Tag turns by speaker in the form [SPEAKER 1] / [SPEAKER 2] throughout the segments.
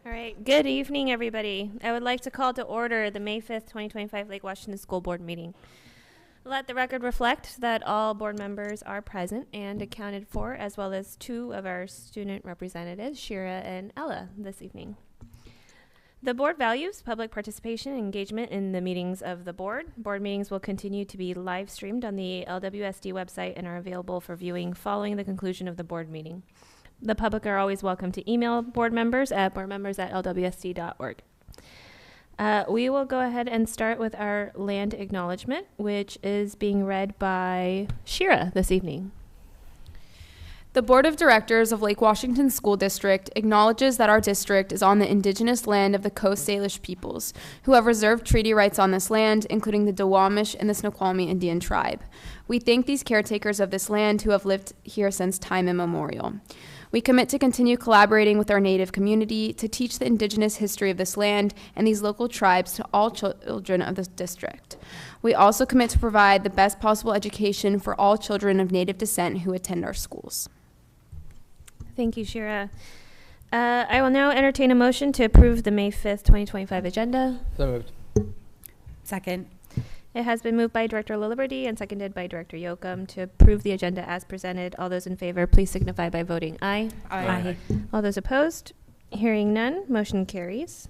[SPEAKER 1] All right, good evening, everybody. I would like to call to order the May 5th, 2025 Lake Washington School Board meeting. Let the record reflect that all board members are present and accounted for, as well as two of our student representatives, Shira and Ella, this evening. The board values public participation and engagement in the meetings of the board. Board meetings will continue to be live streamed on the LWSD website and are available for viewing following the conclusion of the board meeting. The public are always welcome to email board members at boardmembers@lwsd.org. We will go ahead and start with our land acknowledgement, which is being read by Shira this evening.
[SPEAKER 2] The Board of Directors of Lake Washington School District acknowledges that our district is on the indigenous land of the Coast Salish peoples, who have reserved treaty rights on this land, including the Duwamish and the Snoqualmie Indian tribe. We thank these caretakers of this land who have lived here since time immemorial. We commit to continue collaborating with our Native community to teach the indigenous history of this land and these local tribes to all children of the district. We also commit to provide the best possible education for all children of Native descent who attend our schools.
[SPEAKER 1] Thank you, Shira. I will now entertain a motion to approve the May 5th, 2025 agenda.
[SPEAKER 3] So moved.
[SPEAKER 4] Second.
[SPEAKER 1] It has been moved by Director Lilliberty and seconded by Director Yoakum to approve the agenda as presented. All those in favor, please signify by voting aye.
[SPEAKER 4] Aye.
[SPEAKER 1] All those opposed? Hearing none, motion carries.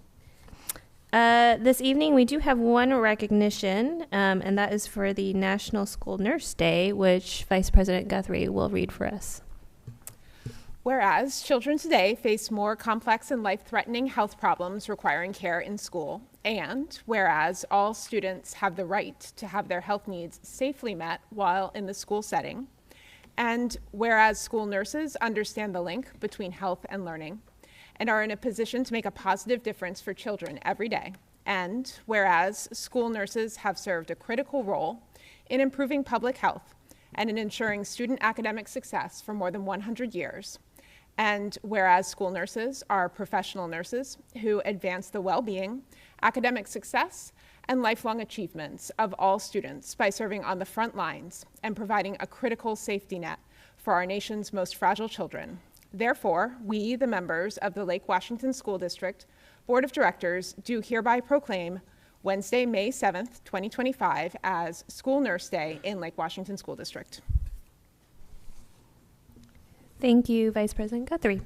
[SPEAKER 1] This evening, we do have one recognition, and that is for the National School Nurse Day, which Vice President Guthrie will read for us.
[SPEAKER 5] Whereas children today face more complex and life-threatening health problems requiring care in school, and whereas all students have the right to have their health needs safely met while in the school setting, and whereas school nurses understand the link between health and learning, and are in a position to make a positive difference for children every day, and whereas school nurses have served a critical role in improving public health and in ensuring student academic success for more than 100 years, and whereas school nurses are professional nurses who advance the well-being, academic success, and lifelong achievements of all students by serving on the front lines and providing a critical safety net for our nation's most fragile children. Therefore, we, the members of the Lake Washington School District Board of Directors, do hereby proclaim Wednesday, May 7th, 2025 as School Nurse Day in Lake Washington School District.
[SPEAKER 1] Thank you, Vice President Guthrie.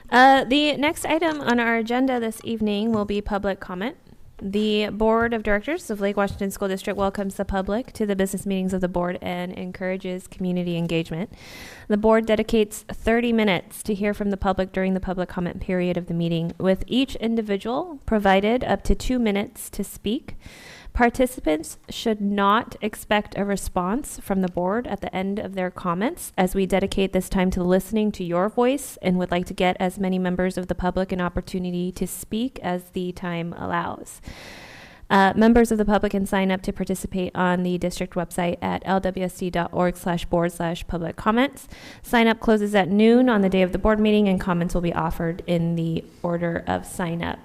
[SPEAKER 1] The next item on our agenda this evening will be public comment. The Board of Directors of Lake Washington School District welcomes the public to the business meetings of the board and encourages community engagement. The board dedicates 30 minutes to hear from the public during the public comment period of the meeting, with each individual provided up to 2 minutes to speak. Participants should not expect a response from the board at the end of their comments, as we dedicate this time to listening to your voice and would like to get as many members of the public an opportunity to speak as the time allows. Members of the public can sign up to participate on the district website at lwsd.org/board/public comments. Sign up closes at noon on the day of the board meeting, and comments will be offered in the order of sign up.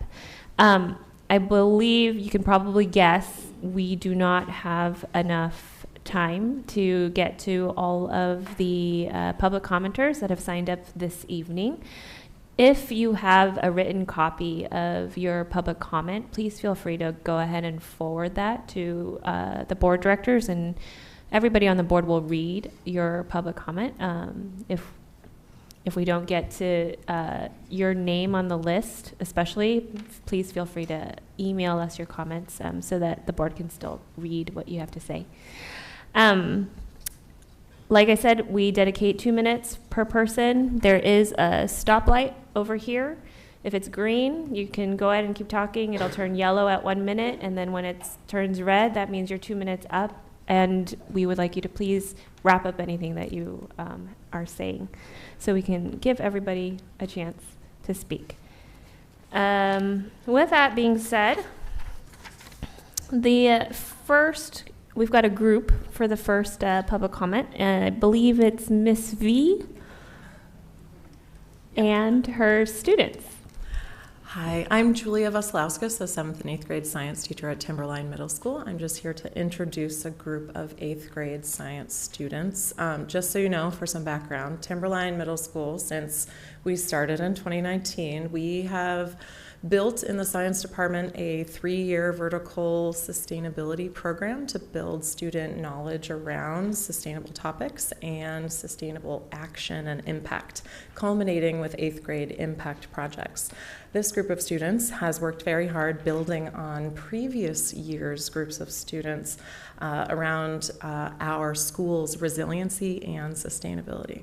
[SPEAKER 1] I believe you can probably guess we do not have enough time to get to all of the public commenters that have signed up this evening. If you have a written copy of your public comment, please feel free to go ahead and forward that to the board directors, and everybody on the board will read your public comment. If we don't get to your name on the list, especially, please feel free to email us your comments so that the board can still read what you have to say. Like I said, we dedicate 2 minutes per person. There is a stoplight over here. If it's green, you can go ahead and keep talking. It'll turn yellow at 1 minute, and then when it turns red, that means you're 2 minutes up, and we would like you to please wrap up anything that you are saying, so we can give everybody a chance to speak. With that being said, we've got a group for the first public comment, and I believe it's Miss V and her students.
[SPEAKER 3] Hi, I'm Julia Vaslauskas, a 7th and 8th grade science teacher at Timberline Middle School. I'm just here to introduce a group of 8th grade science students. Just so you know, for some background, Timberline Middle School, since we started in 2019, we have built in the science department a 3-year vertical sustainability program to build student knowledge around sustainable topics and sustainable action and impact, culminating with 8th grade impact projects. This group of students has worked very hard building on previous years' groups of students around our school's resiliency and sustainability.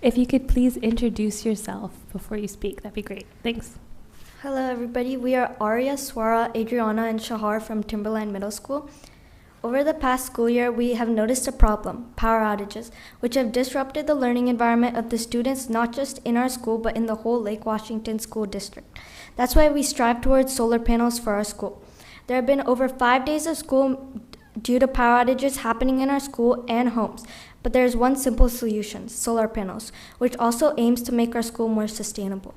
[SPEAKER 1] If you could please introduce yourself before you speak, that'd be great. Thanks.
[SPEAKER 6] Hello, everybody. We are Arya, Swara, Adriana, and Shahar from Timberline Middle School. Over the past school year, we have noticed a problem, power outages, which have disrupted the learning environment of the students not just in our school, but in the whole Lake Washington School District. That's why we strive towards solar panels for our school. There have been over 5 days of school due to power outages happening in our school and homes. But there is one simple solution, solar panels, which also aims to make our school more sustainable.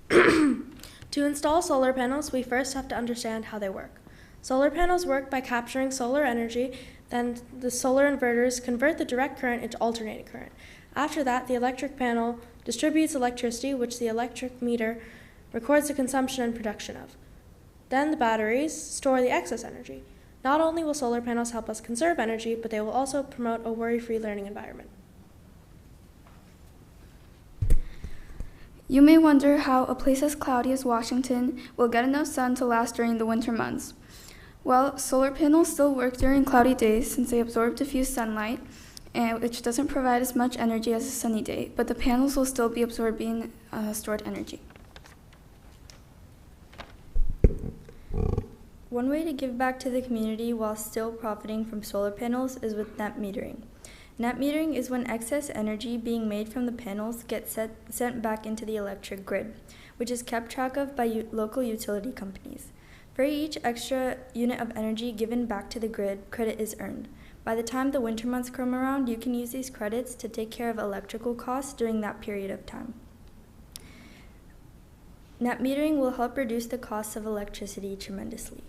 [SPEAKER 7] To install solar panels, we first have to understand how they work. Solar panels work by capturing solar energy, then the solar inverters convert the direct current into alternating current. After that, the electric panel distributes electricity, which the electric meter records the consumption and production of. Then the batteries store the excess energy. Not only will solar panels help us conserve energy, but they will also promote a worry-free learning environment.
[SPEAKER 8] You may wonder how a place as cloudy as Washington will get enough sun to last during the winter months. Well, solar panels still work during cloudy days since they absorb diffuse sunlight, which doesn't provide as much energy as a sunny day, but the panels will still be absorbing stored energy.
[SPEAKER 6] One way to give back to the community while still profiting from solar panels is with net metering. Net metering is when excess energy being made from the panels gets sent back into the electric grid, which is kept track of by local utility companies. For each extra unit of energy given back to the grid, credit is earned. By the time the winter months come around, you can use these credits to take care of electrical costs during that period of time. Net metering will help reduce the costs of electricity tremendously.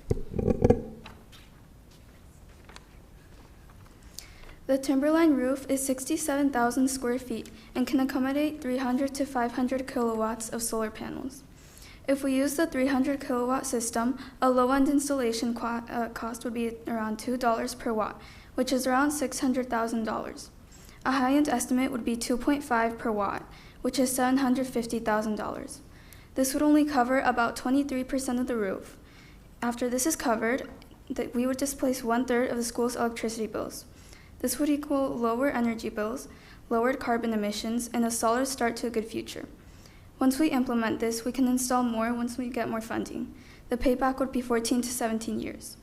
[SPEAKER 8] The Timberline roof is 67,000 square feet and can accommodate 300 to 500 kilowatts of solar panels. If we use the 300 kilowatt system, a low-end installation cost would be around $2 per watt, which is around $600,000. A high-end estimate would be 2.5 per watt, which is $750,000. This would only cover about 23% of the roof. After this is covered, we would displace 1/3 of the school's electricity bills. This would equal lower energy bills, lowered carbon emissions, and a solid start to a good future. Once we implement this, we can install more once we get more funding. The payback would be 14 to 17 years.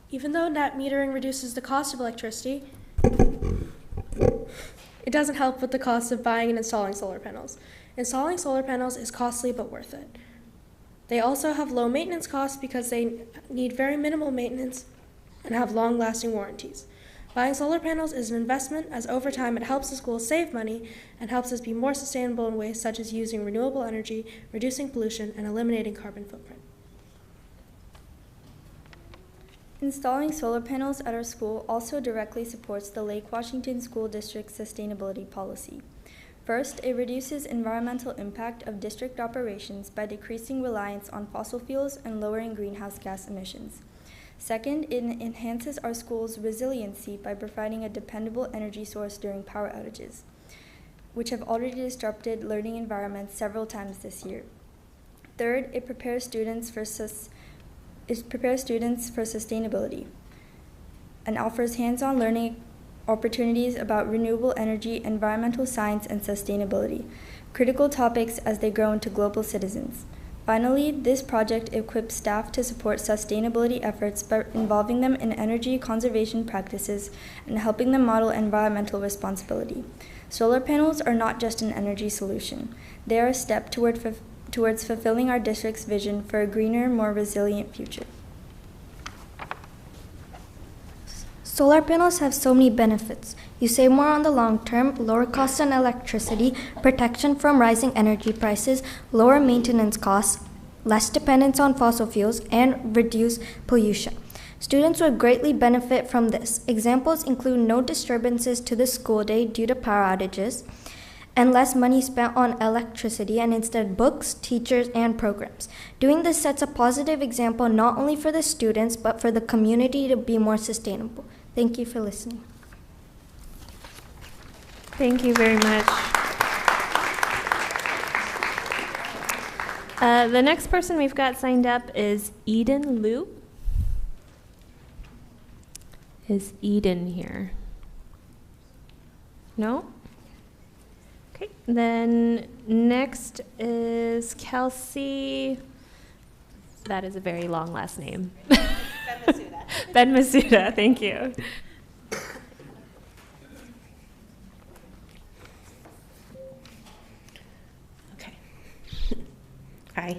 [SPEAKER 7] Even though net metering reduces the cost of electricity, it doesn't help with the cost of buying and installing solar panels. Installing solar panels is costly but worth it. They also have low maintenance costs because they need very minimal maintenance and have long-lasting warranties. Buying solar panels is an investment, as over time it helps the school save money and helps us be more sustainable in ways such as using renewable energy, reducing pollution, and eliminating carbon footprint.
[SPEAKER 6] Installing solar panels at our school also directly supports the Lake Washington School District sustainability policy. First, it reduces environmental impact of district operations by decreasing reliance on fossil fuels and lowering greenhouse gas emissions. Second, it enhances our school's resiliency by providing a dependable energy source during power outages, which have already disrupted learning environments several times this year. Third, it prepares students for sustainability and offers hands-on learning opportunities about renewable energy, environmental science, and sustainability, critical topics as they grow into global citizens. Finally, this project equips staff to support sustainability efforts by involving them in energy conservation practices and helping them model environmental responsibility. Solar panels are not just an energy solution. They are a step towards fulfilling our district's vision for a greener, more resilient future. Solar panels have so many benefits. You save more on the long term, lower cost on electricity, protection from rising energy prices, lower maintenance costs, less dependence on fossil fuels, and reduce pollution. Students would greatly benefit from this. Examples include no disturbances to the school day due to power outages, and less money spent on electricity and instead books, teachers, and programs. Doing this sets a positive example not only for the students, but for the community to be more sustainable. Thank you for listening.
[SPEAKER 1] Thank you very much. The next person we've got signed up is Eden Liu. Is Eden here? No? Okay, then next is Kelsey. That is a very long last name. Ben Masuda. Ben Masuda, thank you.
[SPEAKER 9] Okay. Hi.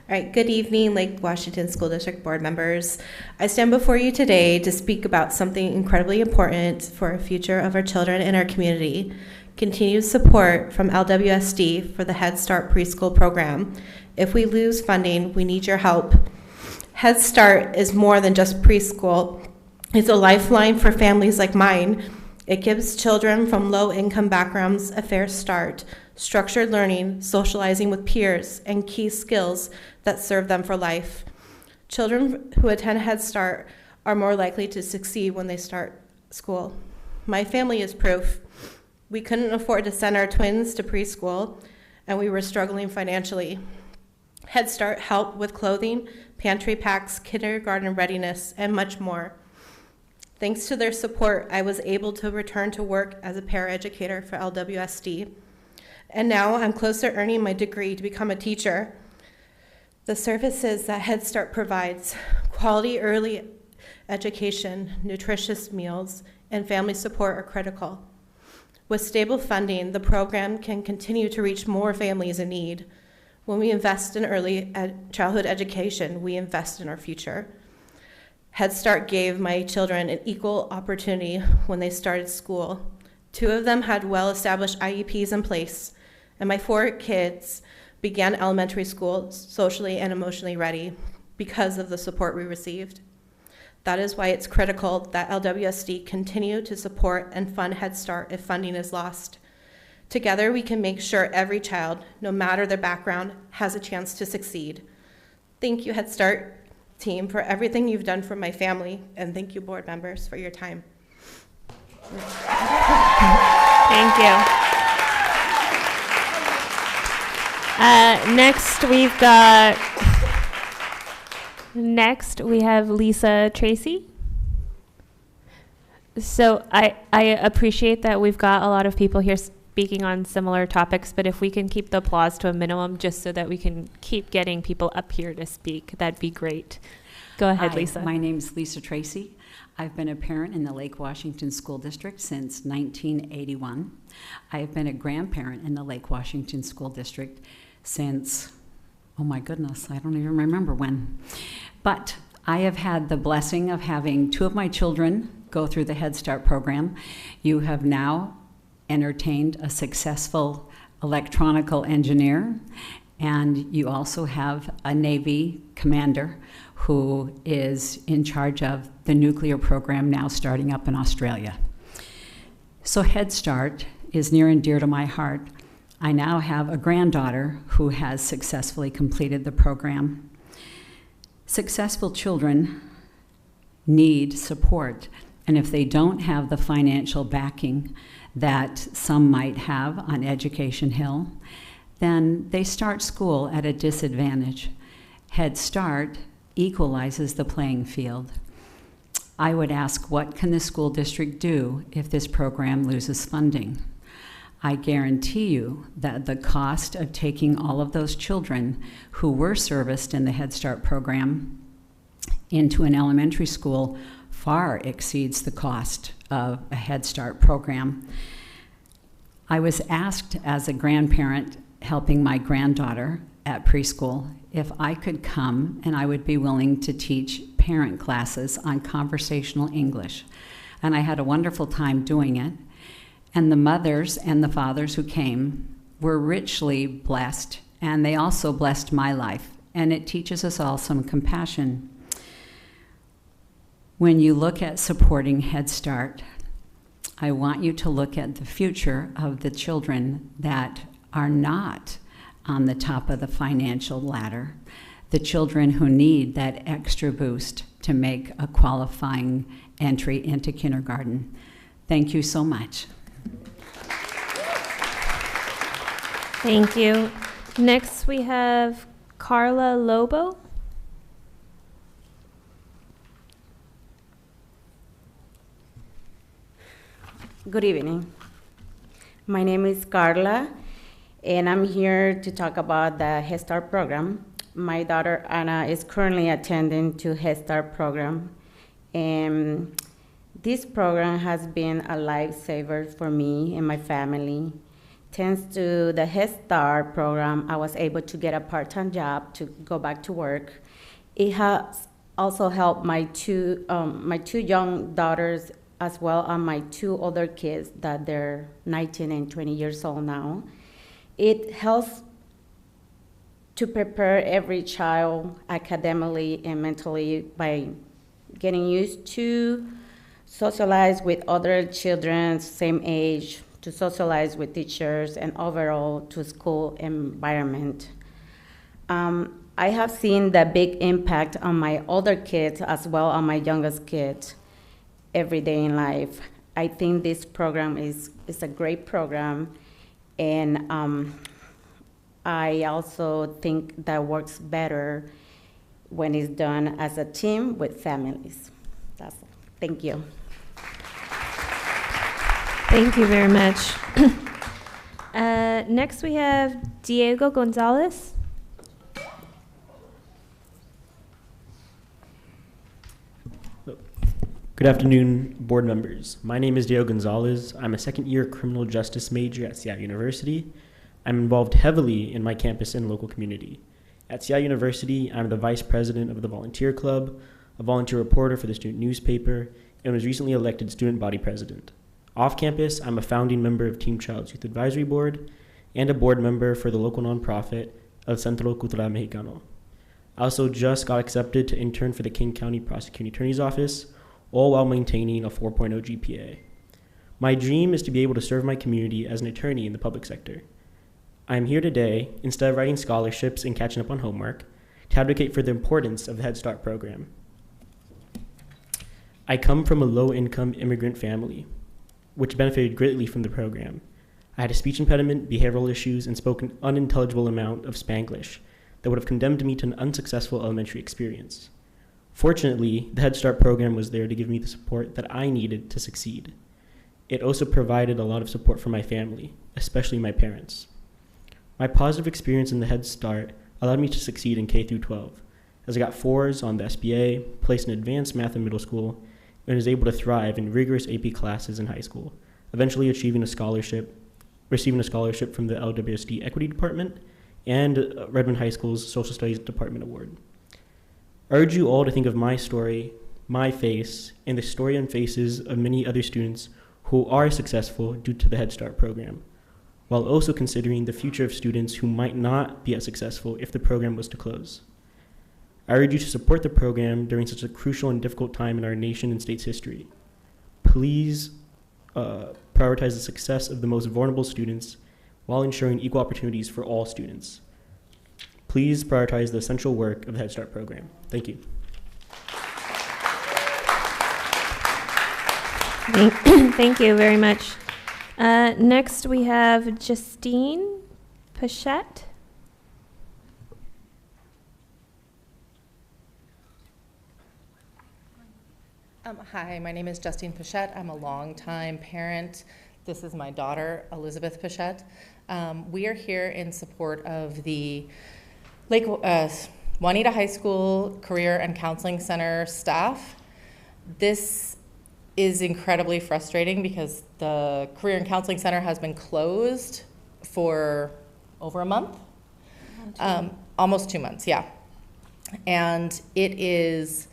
[SPEAKER 9] All right, good evening, Lake Washington School District board members. I stand before you today to speak about something incredibly important for the future of our children and our community. Continued support from LWSD for the Head Start preschool program. If we lose funding, we need your help. Head Start is more than just preschool. It's a lifeline for families like mine. It gives children from low-income backgrounds a fair start, structured learning, socializing with peers, and key skills that serve them for life. Children who attend Head Start are more likely to succeed when they start school. My family is proof. We couldn't afford to send our twins to preschool, and we were struggling financially. Head Start helped with clothing, pantry packs, kindergarten readiness, and much more. Thanks to their support, I was able to return to work as a paraeducator for LWSD. And now I'm close to earning my degree to become a teacher. The services that Head Start provides, quality early education, nutritious meals, and family support are critical. With stable funding, the program can continue to reach more families in need. When we invest in early childhood education, we invest in our future. Head Start gave my children an equal opportunity when they started school. 2 of them had well-established IEPs in place, and my 4 kids began elementary school socially and emotionally ready because of the support we received. That is why it's critical that LWSD continue to support and fund Head Start if funding is lost. Together, we can make sure every child, no matter their background, has a chance to succeed. Thank you, Head Start team, for everything you've done for my family, and thank you, board members, for your time.
[SPEAKER 1] Thank you. Next we have Lisa Tracy. So I appreciate that we've got a lot of people here speaking on similar topics, but if we can keep the applause to a minimum just so that we can keep getting people up here to speak, that'd be great. Go ahead,
[SPEAKER 10] Hi,
[SPEAKER 1] Lisa.
[SPEAKER 10] My name's Lisa Tracy. I've been a parent in the Lake Washington School District since 1981. I have been a grandparent in the Lake Washington School District since, oh my goodness, I don't even remember when. But I have had the blessing of having 2 of my children go through the Head Start program. You have now entertained a successful electronical engineer, and you also have a Navy commander who is in charge of the nuclear program now starting up in Australia. So Head Start is near and dear to my heart. I now have a granddaughter who has successfully completed the program. Successful children need support, and if they don't have the financial backing that some might have on Education Hill, then they start school at a disadvantage. Head Start equalizes the playing field. I would ask, what can the school district do if this program loses funding? I guarantee you that the cost of taking all of those children who were serviced in the Head Start program into an elementary school far exceeds the cost of a Head Start program. I was asked as a grandparent helping my granddaughter at preschool if I could come and I would be willing to teach parent classes on conversational English. And I had a wonderful time doing it. And the mothers and the fathers who came were richly blessed, and they also blessed my life. And it teaches us all some compassion. When you look at supporting Head Start, I want you to look at the future of the children that are not on the top of the financial ladder, the children who need that extra boost to make a qualifying entry into kindergarten. Thank you so much.
[SPEAKER 1] Thank you. Next, we have Carla Lobo.
[SPEAKER 11] Good evening. My name is Carla, and I'm here to talk about the Head Start program. My daughter Anna is currently attending to Head Start program, and this program has been a lifesaver for me and my family. Thanks to the Head Start program, I was able to get a part-time job to go back to work. It has also helped my two young daughters, as well as my two older kids that they're 19 and 20 years old now. It helps to prepare every child academically and mentally by getting used to socialize with other children same age, to socialize with teachers, and overall to school environment. I have seen the big impact on my older kids as well as my youngest kids every day in life. I think this program is a great program, and I also think that works better when it's done as a team with families. That's all. Thank you.
[SPEAKER 1] Thank you very much. Next, we have Diego Gonzalez.
[SPEAKER 12] Good afternoon, board members. My name is Diego Gonzalez. I'm a second-year criminal justice major at Seattle University. I'm involved heavily in my campus and local community. At Seattle University, I'm the vice president of the Volunteer Club, a volunteer reporter for the student newspaper, and was recently elected student body president. Off campus, I'm a founding member of Team Child's Youth Advisory Board and a board member for the local nonprofit El Centro Cultural Mexicano. I also just got accepted to intern for the King County Prosecuting Attorney's Office, all while maintaining a 4.0 GPA. My dream is to be able to serve my community as an attorney in the public sector. I am here today, instead of writing scholarships and catching up on homework, to advocate for the importance of the Head Start program. I come from a low-income immigrant family, which benefited greatly from the program. I had a speech impediment, behavioral issues, and spoke an unintelligible amount of Spanglish that would have condemned me to an unsuccessful elementary experience. Fortunately, the Head Start program was there to give me the support that I needed to succeed. It also provided a lot of support for my family, especially my parents. My positive experience in the Head Start allowed me to succeed in K through 12, as I got 4s on the SBA, placed in advanced math in middle school, and was able to thrive in rigorous AP classes in high school, eventually receiving a scholarship from the LWSD Equity Department and Redmond High School's Social Studies Department Award. I urge you all to think of my story, my face, and the story and faces of many other students who are successful due to the Head Start program, while also considering the future of students who might not be as successful if the program was to close. I urge you to support the program during such a crucial and difficult time in our nation and state's history. Please prioritize the success of the most vulnerable students while ensuring equal opportunities for all students. Please prioritize the essential work of the Head Start program. Thank you.
[SPEAKER 1] Thank you very much. Next, we have Justine Pichette.
[SPEAKER 13] Hi, my name is Justine Pichette. I'm a longtime parent. This is my daughter, Elizabeth Pichette. We are here in support of the Lake Juanita High School Career and Counseling Center staff. This is incredibly frustrating because the Career and Counseling Center has been closed for over a month. Almost 2 months, yeah. And it is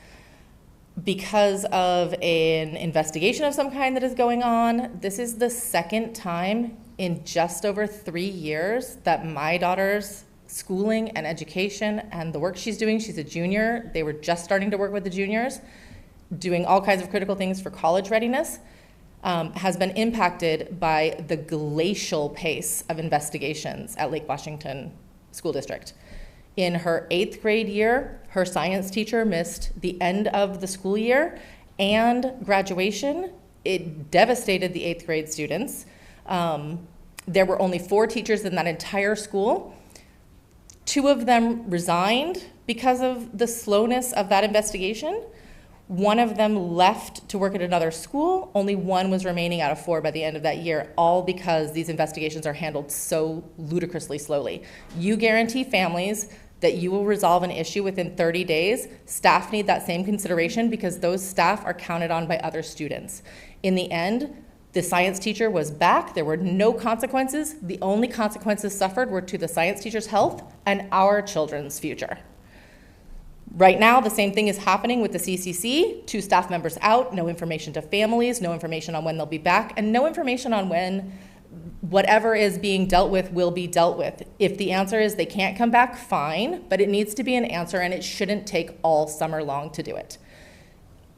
[SPEAKER 13] because of an investigation of some kind that is going on. This is the second time in just over 3 years that my daughter's schooling and education and the work she's doing, she's a junior, they were just starting to work with the juniors, doing all kinds of critical things for college readiness, has been impacted by the glacial pace of investigations at Lake Washington School District. In her 8th grade year, her science teacher missed the end of the school year and graduation. It devastated the 8th grade students. There were only 4 teachers in that entire school. 2 of them resigned because of the slowness of that investigation. 1 of them left to work at another school. Only 1 was remaining out of 4 by the end of that year, all because these investigations are handled so ludicrously slowly. You guarantee families that you will resolve an issue within 30 days. Staff need that same consideration because those staff are counted on by other students. In the end, the science teacher was back. There were no consequences. The only consequences suffered were to the science teacher's health and our children's future. Right now, the same thing is happening with the CCC. 2 staff members out, no information to families, no information on when they'll be back, and no information on when whatever is being dealt with will be dealt with. If the answer is they can't come back, fine, but it needs to be an answer, and it shouldn't take all summer long to do it.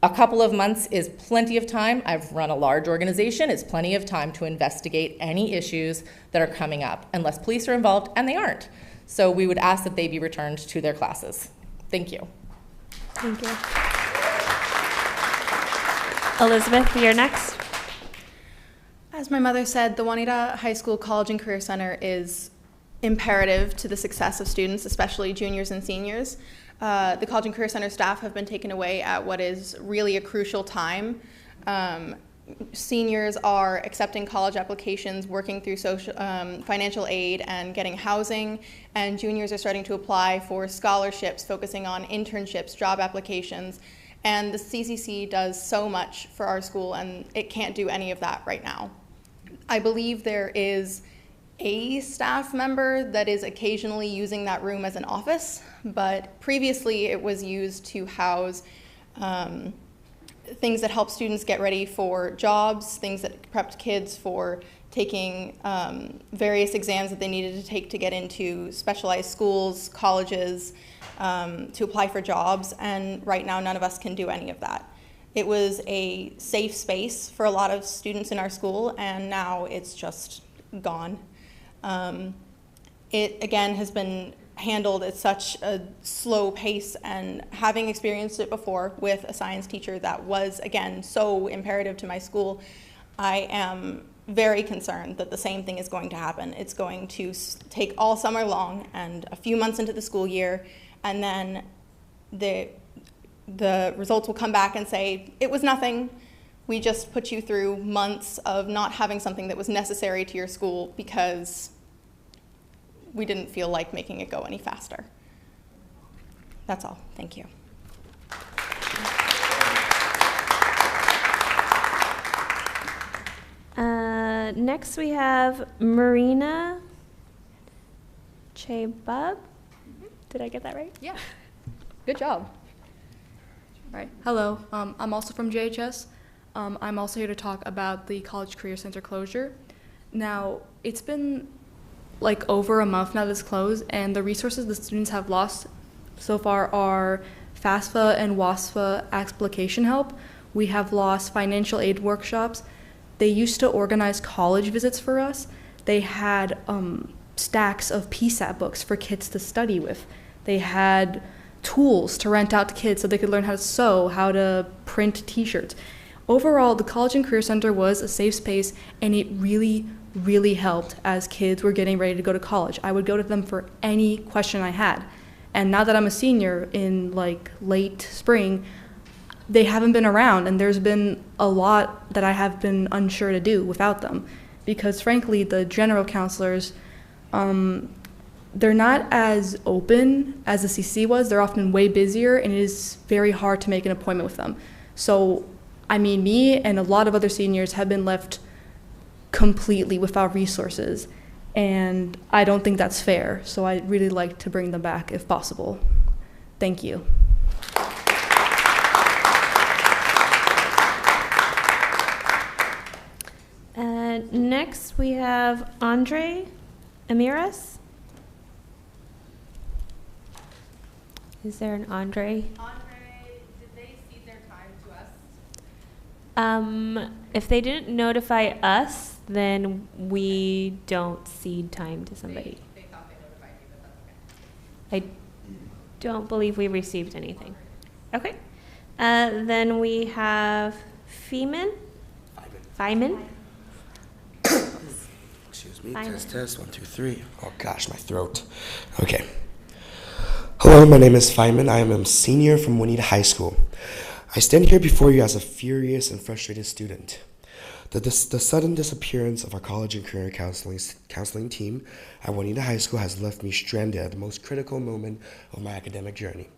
[SPEAKER 13] A couple of months is plenty of time. I've run a large organization. It's plenty of time to investigate any issues that are coming up, unless police are involved, and they aren't. So we would ask that they be returned to their classes. Thank you.
[SPEAKER 1] Thank you. Elizabeth, you're next.
[SPEAKER 14] As my mother said, the Juanita High School College and Career Center is imperative to the success of students, especially juniors and seniors. The College and Career Center staff have been taken away at what is really a crucial time. Seniors are accepting college applications, working through financial aid and getting housing, and juniors are starting to apply for scholarships, focusing on internships, job applications, and the CCC does so much for our school, and it can't do any of that right now. I believe there is a staff member that is occasionally using that room as an office, but previously it was used to house things that help students get ready for jobs, things that prepped kids for taking various exams that they needed to take to get into specialized schools, colleges, to apply for jobs, and right now none of us can do any of that. It was a safe space for a lot of students in our school, and now it's just gone. It, again, has been handled at such a slow pace, and having experienced it before with a science teacher that was, again, so imperative to my school, I am very concerned that the same thing is going to happen. It's going to take all summer long and a few months into the school year, and then the results will come back and say, it was nothing. We just put you through months of not having something that was necessary to your school because we didn't feel like making it go any faster. That's all. Thank you.
[SPEAKER 1] Next we have Marina Chabab. Did I get that right?
[SPEAKER 15] Yeah. Good job. All right. Hello. I'm also from JHS. I'm also here to talk about the College Career Center closure. Now, it's been like over a month now this closed, and the resources the students have lost so far are FAFSA and WASFA application help. We have lost financial aid workshops. They used to organize college visits for us. They had stacks of PSAT books for kids to study with. They had tools to rent out to kids so they could learn how to sew, how to print t-shirts. Overall, the College and Career Center was a safe space, and it really, really helped as kids were getting ready to go to college. I would go to them for any question I had. And now that I'm a senior in like late spring, they haven't been around, and there's been a lot that I have been unsure to do without them. Because frankly, the general counselors, they're not as open as the CC was. They're often way busier, and it is very hard to make an appointment with them. So, I mean, me and a lot of other seniors have been left completely without resources. and I don't think that's fair. So I'd really like to bring them back if possible. Thank you.
[SPEAKER 1] Next, we have Andre Amiras. Is there an Andre?
[SPEAKER 16] Andre, did they cede their time to us?
[SPEAKER 1] If they didn't notify us, then we don't cede time to somebody.
[SPEAKER 16] They thought they notified you, but that's okay.
[SPEAKER 1] I don't believe we received anything. Okay. Then we have Feynman. Feynman.
[SPEAKER 17] Excuse me.
[SPEAKER 1] Feynman.
[SPEAKER 17] Test. 1, 2, 3. Oh gosh, my throat. Okay. Hello, my name is Feynman. I am a senior from Juanita High School. I stand here before you as a furious and frustrated student. The sudden disappearance of our college and career counseling team at Juanita High School has left me stranded at the most critical moment of my academic journey.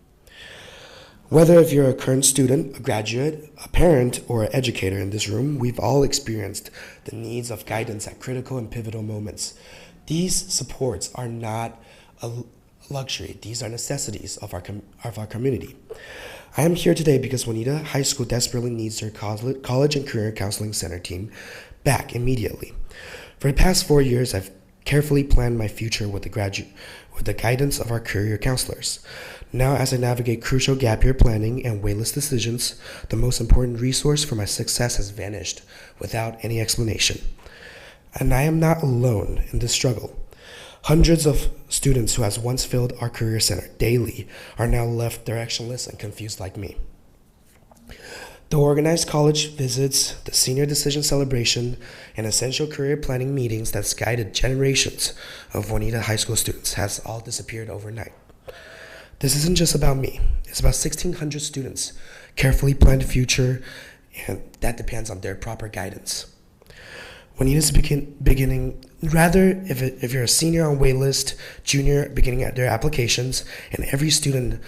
[SPEAKER 17] Whether if you're a current student, a graduate, a parent, or an educator in this room, we've all experienced the needs of guidance at critical and pivotal moments. These supports are not a luxury. These are necessities of our community. I am here today because Juanita High School desperately needs their college and career counseling center team back immediately. For the past 4 years, I've carefully planned my future with the guidance of our career counselors. Now, as I navigate crucial gap year planning and waitlist decisions, the most important resource for my success has vanished without any explanation. And I am not alone in this struggle. Hundreds of students who has once filled our career center daily are now left directionless and confused like me. The organized college visits, the senior decision celebration, and essential career planning meetings that's guided generations of Juanita High School students has all disappeared overnight. This isn't just about me. It's about 1,600 students' carefully planned future, and that depends on their proper guidance. Juanita's beginning, rather, if you're a senior on waitlist, junior beginning at their applications, and every student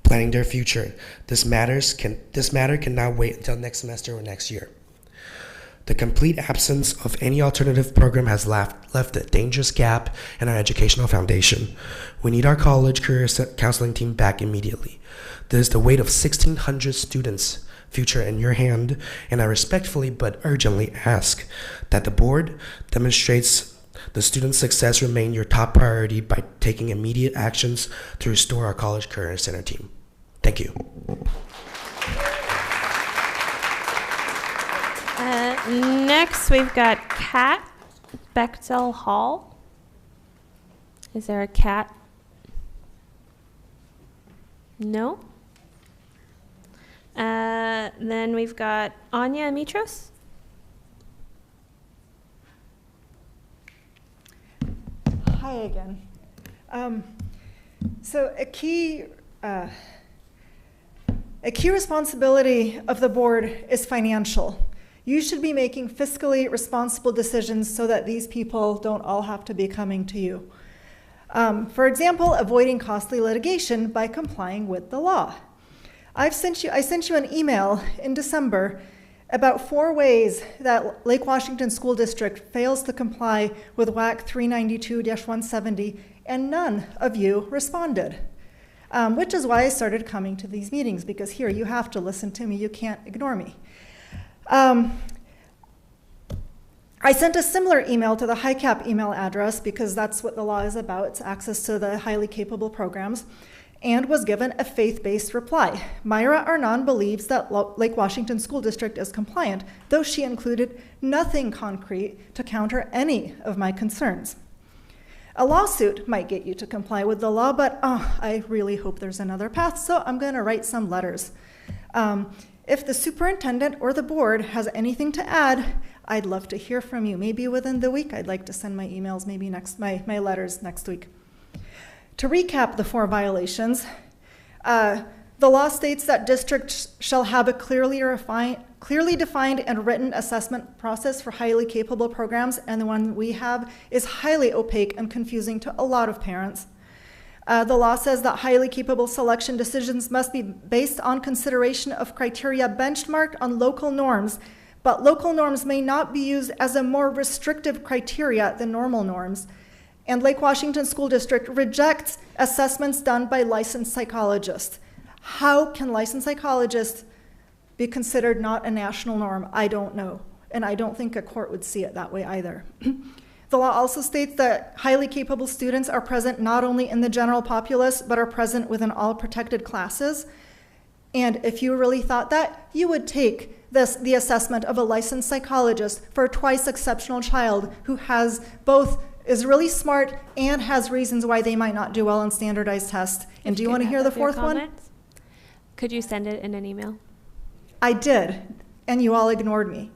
[SPEAKER 17] planning their future, this matter cannot wait until next semester or next year. The complete absence of any alternative program has left a dangerous gap in our educational foundation. We need our college career counseling team back immediately. This is the weight of 1,600 students' future in your hand, and I respectfully but urgently ask that the board demonstrates the student's success remain your top priority by taking immediate actions to restore our college career center team. Thank you.
[SPEAKER 1] Next, we've got Kat Bechtel Hall. Is there a Kat? No. Then we've got Anya Mitros.
[SPEAKER 18] Hi again. So a key responsibility of the board is financial. You should be making fiscally responsible decisions so that these people don't all have to be coming to you. For example, avoiding costly litigation by complying with the law. I sent you an email in December about 4 ways that Lake Washington School District fails to comply with WAC 392-170, and none of you responded. Which is why I started coming to these meetings, because here you have to listen to me, you can't ignore me. I sent a similar email to the HICAP email address because that's what the law is about, it's access to the highly capable programs, and was given a faith-based reply. Myra Arnon believes that Lake Washington School District is compliant, though she included nothing concrete to counter any of my concerns. A lawsuit might get you to comply with the law, but I really hope there's another path, so I'm going to write some letters. If the superintendent or the board has anything to add, I'd love to hear from you. Maybe within the week, I'd like to send my emails, maybe my letters next week. To recap the 4 violations, the law states that districts shall have a clearly defined and written assessment process for highly capable programs, and the one we have is highly opaque and confusing to a lot of parents. The law says that highly capable selection decisions must be based on consideration of criteria benchmarked on local norms but local norms may not be used as a more restrictive criteria than normal norms. And Lake Washington School District rejects assessments done by licensed psychologists. How can licensed psychologists be considered not a national norm? I don't know. And I don't think a court would see it that way either. The law also states that highly capable students are present not only in the general populace, but are present within all protected classes. And if you really thought that, you would take the assessment of a licensed psychologist for a twice exceptional child who is really smart and has reasons why they might not do well on standardized tests. And do you want to hear the fourth one?
[SPEAKER 1] Could you send it in an email?
[SPEAKER 18] I did, and you all ignored me.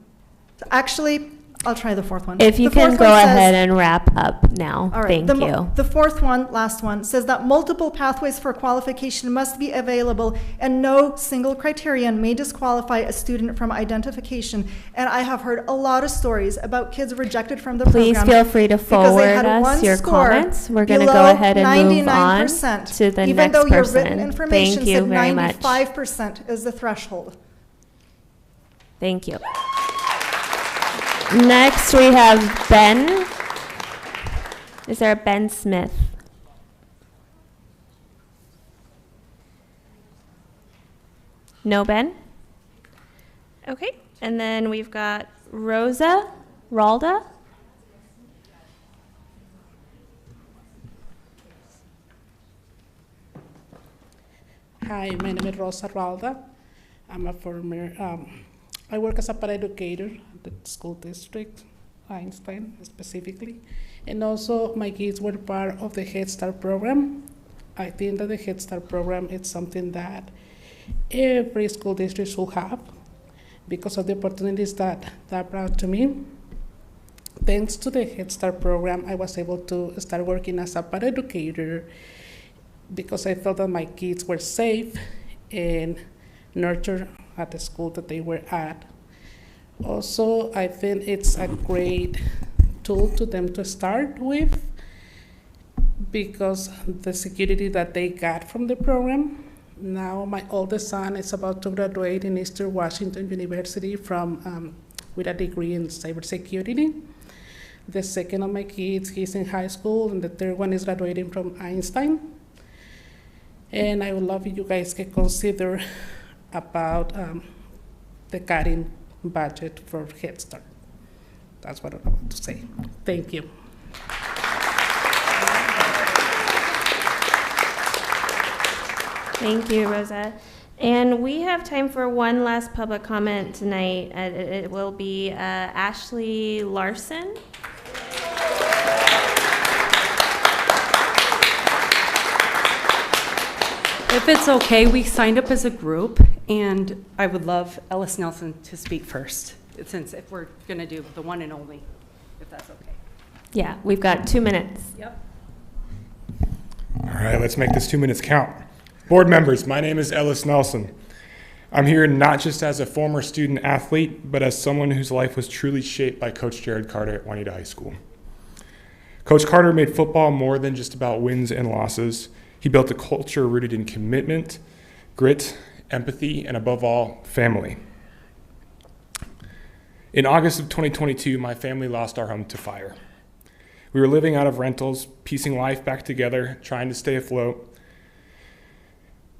[SPEAKER 18] Actually, I'll try the fourth one.
[SPEAKER 1] If you can go ahead and wrap up now.
[SPEAKER 18] All right.
[SPEAKER 1] Thank you.
[SPEAKER 18] The fourth one, last one, says that multiple pathways for qualification must be available and no single criterion may disqualify a student from identification. And I have heard a lot of stories about kids rejected from the
[SPEAKER 1] program. Please feel free to forward us your comments. We're going to go ahead and move on to the
[SPEAKER 18] even
[SPEAKER 1] next
[SPEAKER 18] though your
[SPEAKER 1] person.
[SPEAKER 18] written information
[SPEAKER 1] Thank you
[SPEAKER 18] said
[SPEAKER 1] very much.
[SPEAKER 18] 95% is the threshold.
[SPEAKER 1] Thank you. Next, we have Ben. Is there a Ben Smith? No Ben? Okay. And then we've got Rosa Ralda.
[SPEAKER 19] Hi, my name is Rosa Ralda. I'm a former, I work as a paraeducator at the school district, Einstein specifically. And also my kids were part of the Head Start program. I think that the Head Start program is something that every school district should have because of the opportunities that brought to me. Thanks to the Head Start program, I was able to start working as a paraeducator because I felt that my kids were safe and nurtured at the school that they were at. Also, I think it's a great tool to them to start with because the security that they got from the program. Now my oldest son is about to graduate in Eastern Washington University with a degree in cybersecurity. The second of my kids, he's in high school, and the third one is graduating from Einstein. And I would love if you guys can consider about the cutting budget for Head Start. That's what I'm about to say. Thank you.
[SPEAKER 1] Thank you, Rosa. And we have time for one last public comment tonight. It will be Ashley Larson.
[SPEAKER 20] If it's okay, we signed up as a group, and I would love Ellis Nelson to speak first, since if we're going to do the one and only, if that's okay.
[SPEAKER 1] Yeah, we've got 2 minutes.
[SPEAKER 20] Yep.
[SPEAKER 21] All right, let's make this 2 minutes count. Board members, my name is Ellis Nelson. I'm here not just as a former student athlete, but as someone whose life was truly shaped by Coach Jared Carter at Juanita High School. Coach Carter made football more than just about wins and losses. He built a culture rooted in commitment, grit, empathy, and above all, family. In August of 2022, my family lost our home to fire. We were living out of rentals, piecing life back together, trying to stay afloat.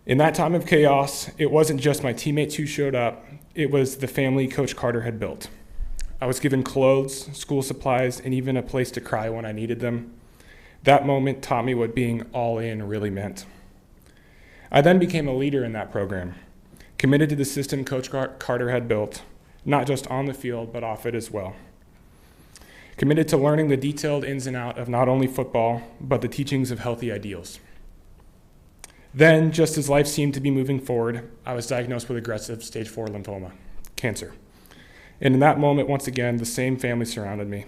[SPEAKER 21] In that time of chaos, it wasn't just my teammates who showed up, it was the family Coach Carter had built. I was given clothes, school supplies, and even a place to cry when I needed them. That moment taught me what being all in really meant. I then became a leader in that program, committed to the system Coach Carter had built, not just on the field, but off it as well. Committed to learning the detailed ins and outs of not only football, but the teachings of healthy ideals. Then, just as life seemed to be moving forward, I was diagnosed with aggressive stage 4 lymphoma, cancer. And in that moment, once again, the same family surrounded me.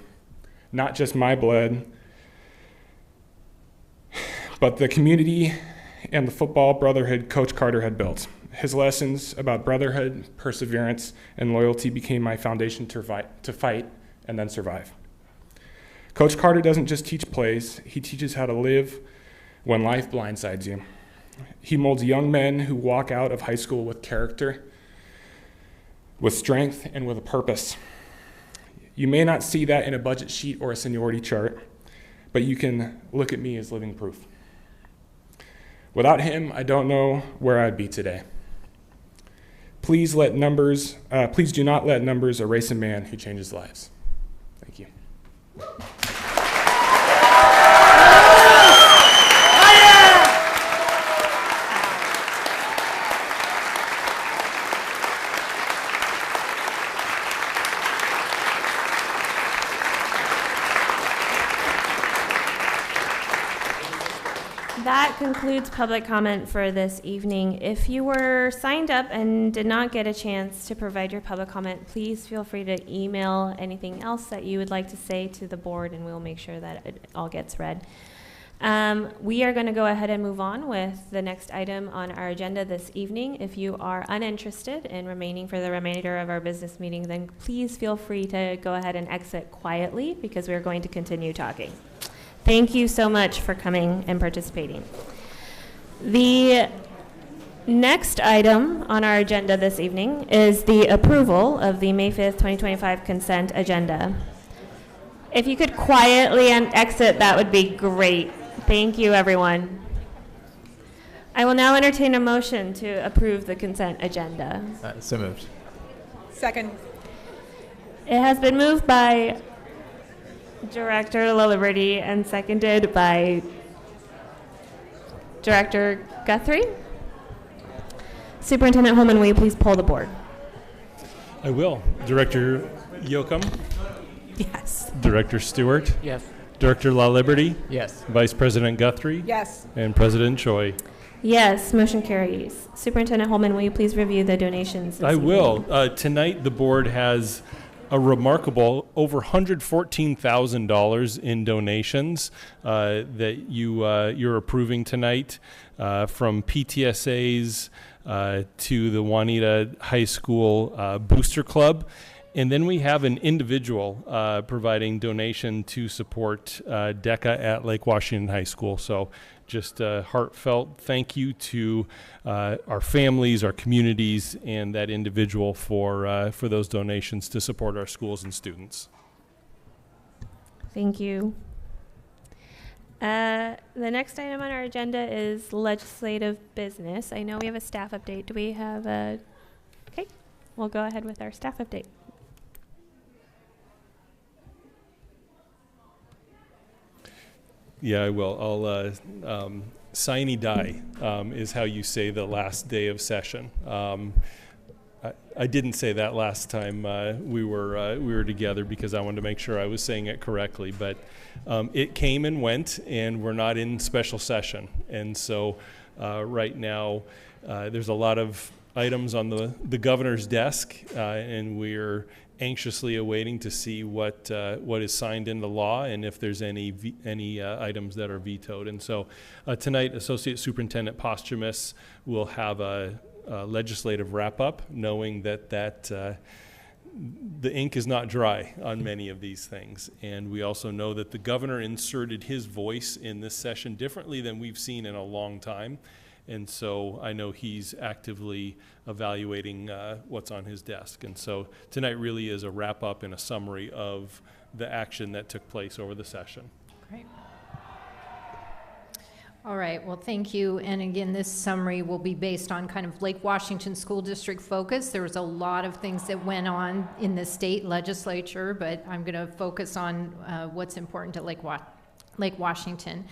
[SPEAKER 21] Not just my blood, but the community and the football brotherhood Coach Carter had built. His lessons about brotherhood, perseverance, and loyalty became my foundation to fight and then survive. Coach Carter doesn't just teach plays, he teaches how to live when life blindsides you. He molds young men who walk out of high school with character, with strength and with a purpose. You may not see that in a budget sheet or a seniority chart, but you can look at me as living proof. Without him, I don't know where I'd be today. Please do not let numbers erase a man who changes lives. Thank you.
[SPEAKER 1] That concludes public comment for this evening. If you were signed up and did not get a chance to provide your public comment, please feel free to email anything else that you would like to say to the board, and we'll make sure that it all gets read. We are going to go ahead and move on with the next item on our agenda this evening. If you are uninterested in remaining for the remainder of our business meeting, then please feel free to go ahead and exit quietly, because we're going to continue talking. Thank you so much for coming and participating. The next item on our agenda this evening is the approval of the May 5th, 2025 consent agenda. If you could quietly exit, that would be great. Thank you, everyone. I will now entertain a motion to approve the consent agenda.
[SPEAKER 2] So moved.
[SPEAKER 5] Second.
[SPEAKER 1] It has been moved by Director LaLiberty and seconded by Director Guthrie. Superintendent Holman, will you please poll the board?
[SPEAKER 22] I will. Director Yoakum?
[SPEAKER 4] Yes.
[SPEAKER 22] Director Stewart?
[SPEAKER 2] Yes.
[SPEAKER 22] Director LaLiberty?
[SPEAKER 2] Yes.
[SPEAKER 22] Vice President Guthrie?
[SPEAKER 5] Yes.
[SPEAKER 22] And President Choi?
[SPEAKER 1] Yes, motion carries. Superintendent Holman, will you please review the donations?
[SPEAKER 22] I will. Tonight, the board has a remarkable over $114,000 in donations that you're approving tonight, from PTSAs to the Juanita High School Booster Club. And then we have an individual providing donation to support DECA at Lake Washington High School. So just a heartfelt thank you to our families, our communities, and that individual for those donations to support our schools and students.
[SPEAKER 1] Thank you. The next item on our agenda is legislative business. I know we have a staff update. Do we have a... Okay, we'll go ahead with our staff update.
[SPEAKER 22] Yeah, I will. I'll sine die is how you say the last day of session. I didn't say that last time we were together, because I wanted to make sure I was saying it correctly. But it came and went, and we're not in special session. And so right now there's a lot of items on the governor's desk, and we're anxiously awaiting to see what is signed into law and if there's any items that are vetoed. And so tonight, Associate Superintendent Posthumus will have a legislative wrap-up, knowing that the ink is not dry on many of these things. And we also know that the governor inserted his voice in this session differently than we've seen in a long time. And so I know he's actively evaluating what's on his desk. And so tonight really is a wrap-up and a summary of the action that took place over the session.
[SPEAKER 23] Great. All right, well, thank you. And again, this summary will be based on kind of Lake Washington School District focus. There was a lot of things that went on in the state legislature, but I'm going to focus on what's important to Lake Washington.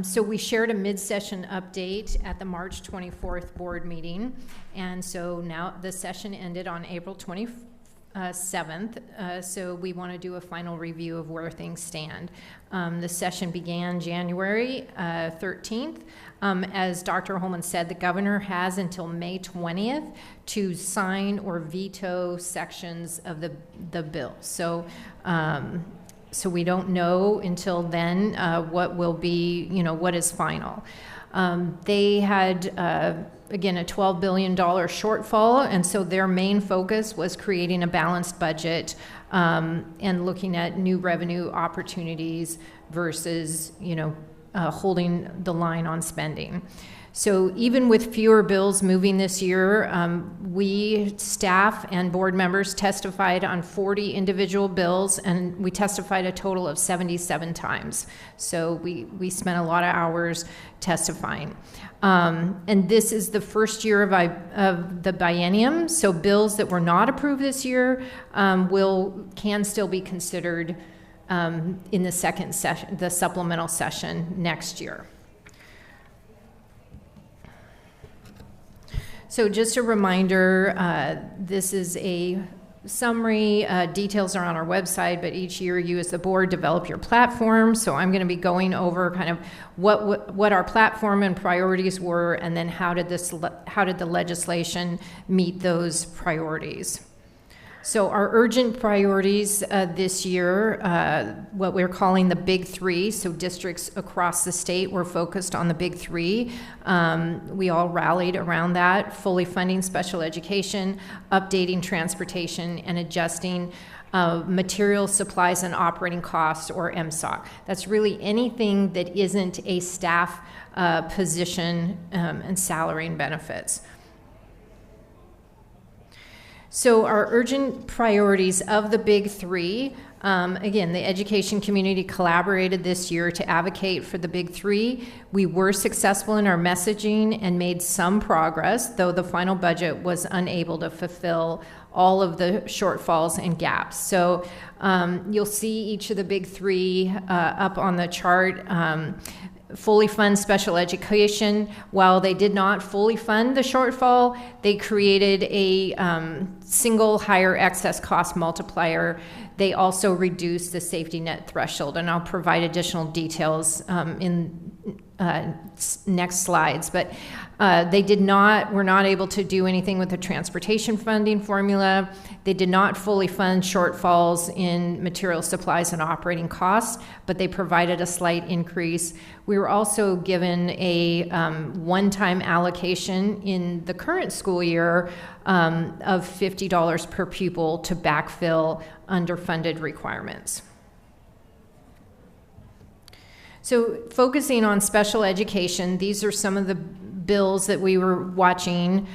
[SPEAKER 23] So we shared a mid-session update at the March 24th board meeting, and so now the session ended on April 27th, so we want to do a final review of where things stand. The session began January 13th. As Dr. Holman said, the governor has until May 20th to sign or veto sections of the bill. So we don't know until then what will be, what is final. They had, again, a $12 billion shortfall, and so their main focus was creating a balanced budget and looking at new revenue opportunities versus, holding the line on spending. So even with fewer bills moving this year, we, staff and board members, testified on 40 individual bills, and we testified a total of 77 times. So we spent a lot of hours testifying. And this is the first year of the biennium, so bills that were not approved this year can still be considered in the second session, the supplemental session next year. So just a reminder, this is a summary. Details are on our website, but each year you as the board develop your platform. So I'm going to be going over kind of what our platform and priorities were, and then how did the legislation meet those priorities. So our urgent priorities this year, what we're calling the Big Three, so districts across the state were focused on the Big Three. We all rallied around that: fully funding special education, updating transportation, and adjusting material, supplies, and operating costs, or MSOC. That's really anything that isn't a staff position, and salary and benefits. So our urgent priorities of the Big Three, again, the education community collaborated this year to advocate for the Big Three. We were successful in our messaging and made some progress, though the final budget was unable to fulfill all of the shortfalls and gaps. So you'll see each of the Big Three up on the chart. Fully fund special education. While they did not fully fund the shortfall, they created a single higher excess cost multiplier. They also reduced the safety net threshold, and I'll provide additional details in next slides. But were not able to do anything with the transportation funding formula. They did not fully fund shortfalls in material, supplies, and operating costs, but they provided a slight increase. We were also given a one-time allocation in the current school year of $50 per pupil to backfill underfunded requirements. So focusing on special education, these are some of the bills that we were watching.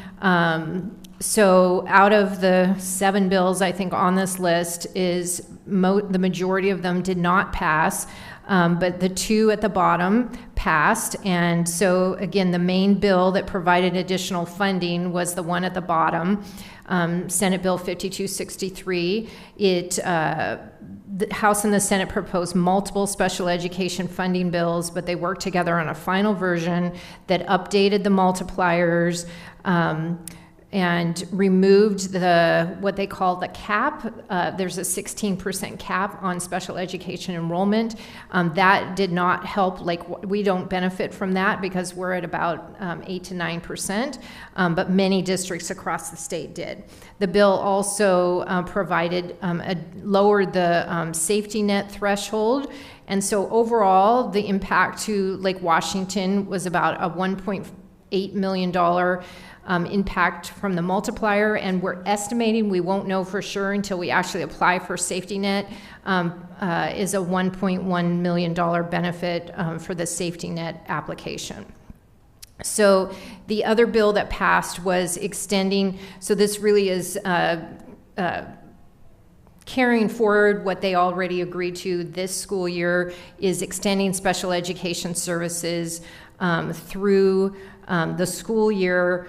[SPEAKER 23] So out of the 7 bills, I think, on this list, is the majority of them did not pass, but the 2 at the bottom passed. And so again, the main bill that provided additional funding was the one at the bottom, Senate Bill 5263. The House and the Senate proposed multiple special education funding bills, but they worked together on a final version that updated the multipliers and removed what they call the cap. There's a 16% cap on special education enrollment. That did not help. We don't benefit from that because we're at about 8 to 9%, but many districts across the state did. The bill also lowered the safety net threshold. And so overall, the impact to Lake Washington was about a $1.8 million impact from the multiplier, and we're estimating, we won't know for sure until we actually apply for safety net, is a $1.1 million benefit for the safety net application. So the other bill that passed was extending, so this really is carrying forward what they already agreed to this school year, is extending special education services through the school year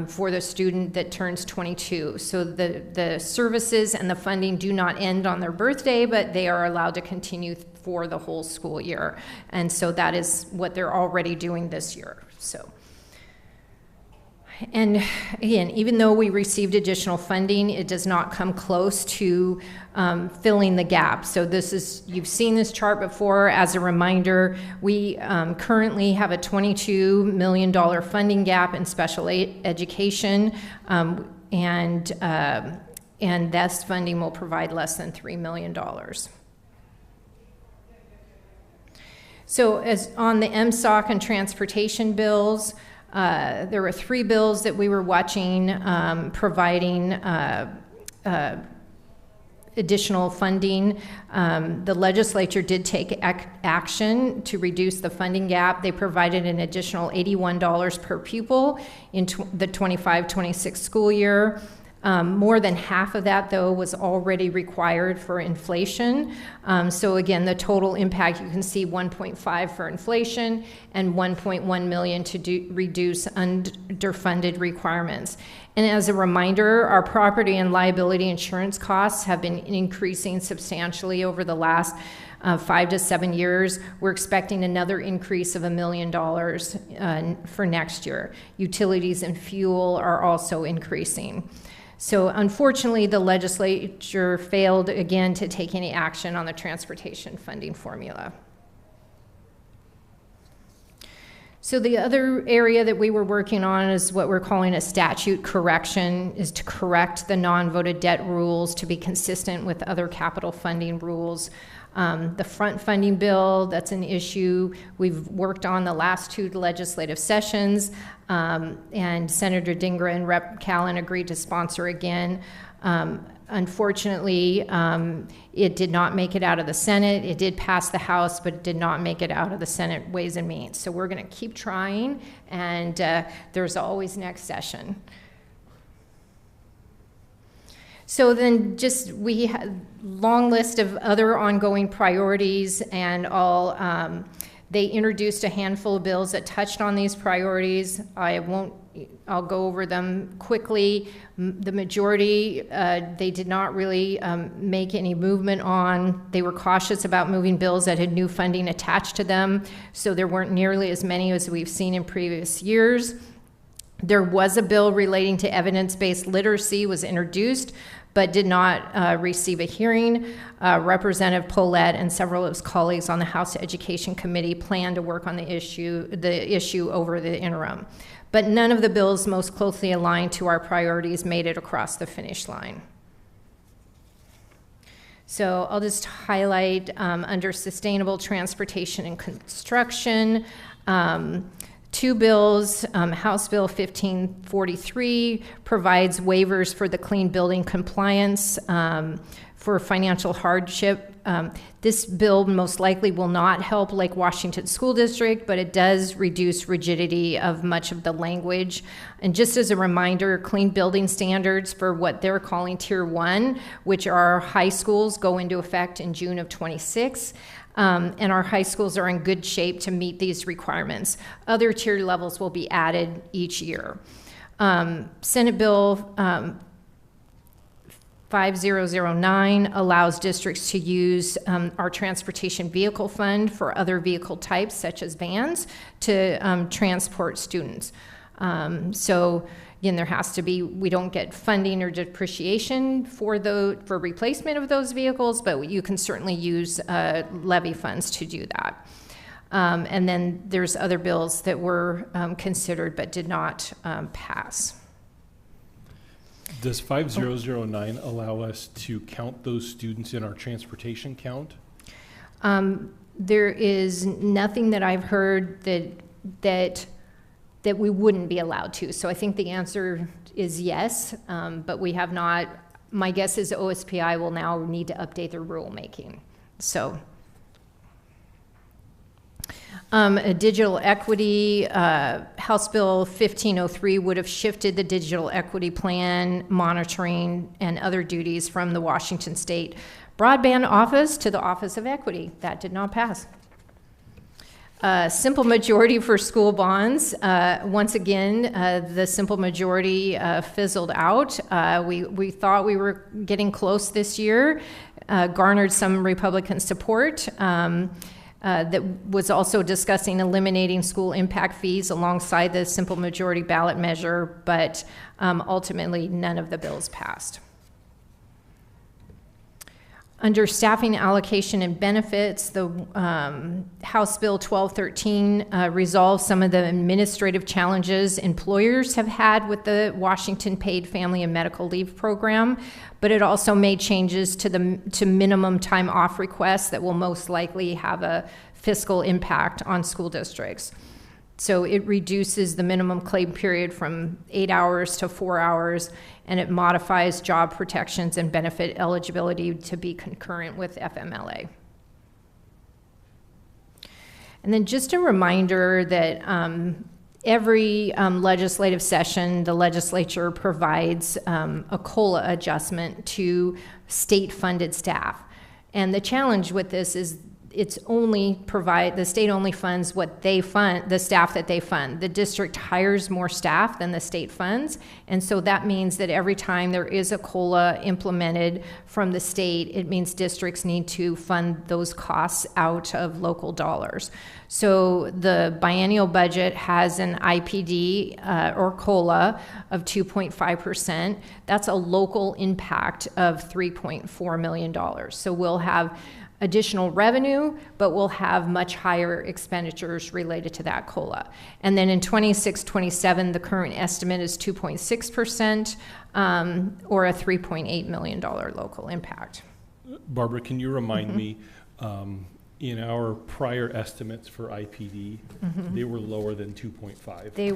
[SPEAKER 23] for the student that turns 22. So the services and the funding do not end on their birthday, but they are allowed to continue for the whole school year. And so that is what they're already doing this year. So, and again, even though we received additional funding, it does not come close to filling the gap. So this is, you've seen this chart before. As a reminder, we currently have a $22 million funding gap in special education, and this funding will provide less than $3 million. So as on the MSOC and transportation bills, there were 3 bills that we were watching, providing additional funding. The legislature did take action to reduce the funding gap. They provided an additional $81 per pupil in the 25-26 school year. More than half of that, though, was already required for inflation. So again, the total impact, you can see 1.5 for inflation and 1.1 million to reduce underfunded requirements. And as a reminder, our property and liability insurance costs have been increasing substantially over the last 5 to 7 years. We're expecting another increase of $1 million for next year. Utilities and fuel are also increasing. So unfortunately, the legislature failed again to take any action on the transportation funding formula. So the other area that we were working on is what we're calling a statute correction, is to correct the non-voted debt rules to be consistent with other capital funding rules. The front funding bill, that's an issue we've worked on the last 2 legislative sessions, and Senator Dingra and Rep. Callan agreed to sponsor again. Unfortunately, it did not make it out of the Senate. It did pass the House, but it did not make it out of the Senate Ways and Means. So we're going to keep trying, and there's always next session. So then we had a long list of other ongoing priorities, and they introduced a handful of bills that touched on these priorities. I'll go over them quickly. The majority, they did not really make any movement on. They were cautious about moving bills that had new funding attached to them, so there weren't nearly as many as we've seen in previous years. There was a bill relating to evidence-based literacy was introduced, but did not receive a hearing. Representative Paulette and several of his colleagues on the House Education Committee plan to work on the issue over the interim. But none of the bills most closely aligned to our priorities made it across the finish line. So I'll just highlight under sustainable transportation and construction, 2 bills. House Bill 1543 provides waivers for the clean building compliance for financial hardship. This bill most likely will not help Lake Washington School District, but it does reduce rigidity of much of the language. And just as a reminder, clean building standards for what they're calling Tier 1, which are high schools, go into effect in June of 26. And our high schools are in good shape to meet these requirements. Other tier levels will be added each year. Senate Bill 5009 allows districts to use our transportation vehicle fund for other vehicle types, such as vans, to transport students. So again, there has to be, we don't get funding or depreciation for replacement of those vehicles, but you can certainly use levy funds to do that. And then there's other bills that were considered but did not pass.
[SPEAKER 22] Does 5009 allow us to count those students in our transportation count?
[SPEAKER 23] There is nothing that I've heard that we wouldn't be allowed to. So I think the answer is yes, but we have not. My guess is OSPI will now need to update their rulemaking. So a digital equity, House Bill 1503 would have shifted the digital equity plan, monitoring, and other duties from the Washington State Broadband Office to the Office of Equity. That did not pass. Simple majority for school bonds. Once again, the simple majority fizzled out. We thought we were getting close this year, garnered some Republican support. That was also discussing eliminating school impact fees alongside the simple majority ballot measure, but ultimately none of the bills passed. Under staffing allocation and benefits, the House Bill 1213 resolves some of the administrative challenges employers have had with the Washington Paid Family and Medical Leave Program, but it also made changes to minimum time off requests that will most likely have a fiscal impact on school districts. So it reduces the minimum claim period from 8 hours to 4 hours, and it modifies job protections and benefit eligibility to be concurrent with FMLA. And then just a reminder that every legislative session, the legislature provides a COLA adjustment to state-funded staff. And the challenge with this is the state only funds what they fund, the staff that they fund. The district hires more staff than the state funds, and so that means that every time there is a COLA implemented from the state, it means districts need to fund those costs out of local dollars. So the biennial budget has an IPD or COLA of 2.5%. That's a local impact of $3.4 million. So we'll have additional revenue, but we'll have much higher expenditures related to that COLA. And then in 26-27, the current estimate is 2.6%, or a $3.8 million local impact.
[SPEAKER 22] Barbara, can you remind me, in our prior estimates for IPD, they were lower than 2.5%?
[SPEAKER 23] They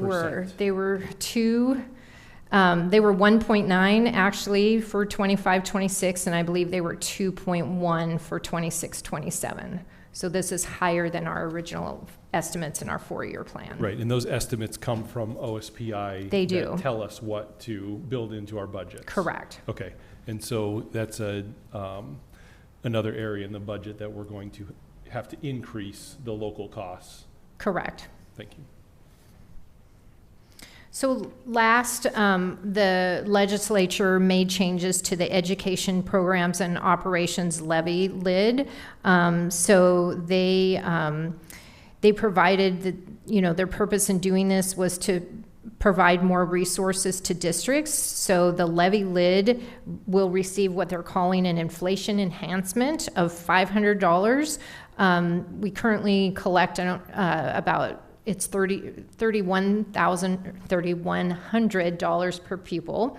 [SPEAKER 23] were 1.9 actually for 25-26, and I believe they were 2.1 for 26-27. So this is higher than our original estimates in our 4-year plan.
[SPEAKER 22] Right, and those estimates come from OSPI.
[SPEAKER 23] They do.
[SPEAKER 22] That tell us what to build into our budgets.
[SPEAKER 23] Correct.
[SPEAKER 22] Okay, and so that's another area in the budget that we're going to have to increase the local costs.
[SPEAKER 23] Correct.
[SPEAKER 22] Thank you.
[SPEAKER 23] So last, the legislature made changes to the education programs and operations levy lid. So they provided their purpose in doing this was to provide more resources to districts. So the levy lid will receive what they're calling an inflation enhancement of $500. We currently collect about it's $3,100 per pupil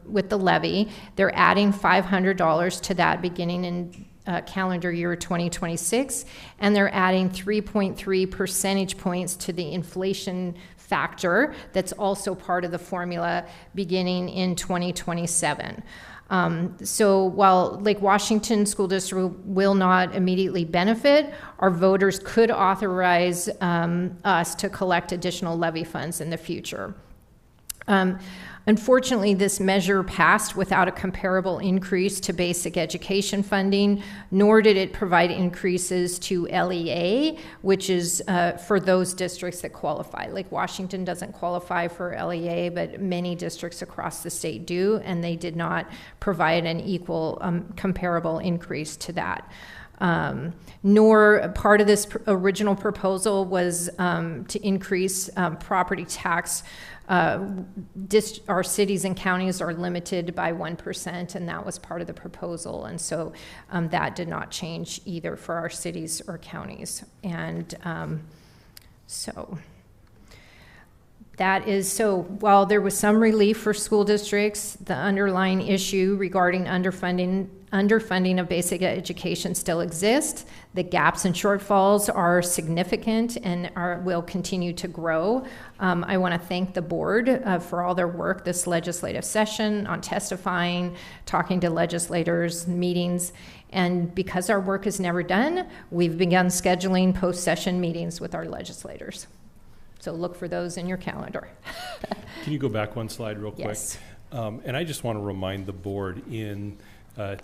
[SPEAKER 23] with the levy. They're adding $500 to that beginning in calendar year 2026, and they're adding 3.3 percentage points to the inflation factor that's also part of the formula beginning in 2027. So while Lake Washington School District will not immediately benefit, our voters could authorize us to collect additional levy funds in the future. Unfortunately, this measure passed without a comparable increase to basic education funding, nor did it provide increases to LEA, which is for those districts that qualify. Lake Washington doesn't qualify for LEA, but many districts across the state do, and they did not provide an equal comparable increase to that. Nor part of this original proposal was to increase property tax. Our cities and counties are limited by 1%, and that was part of the proposal, and so that did not change either for our cities or counties. And so while there was some relief for school districts, the underlying issue regarding underfunding of basic education still exists. The gaps and shortfalls are significant and will continue to grow. I want to thank the board for all their work this legislative session on testifying, talking to legislators, meetings, and because our work is never done, we've begun scheduling post-session meetings with our legislators. So look for those in your calendar.
[SPEAKER 22] Can you go back one slide real quick?
[SPEAKER 23] Yes.
[SPEAKER 22] And I just want to remind the board in I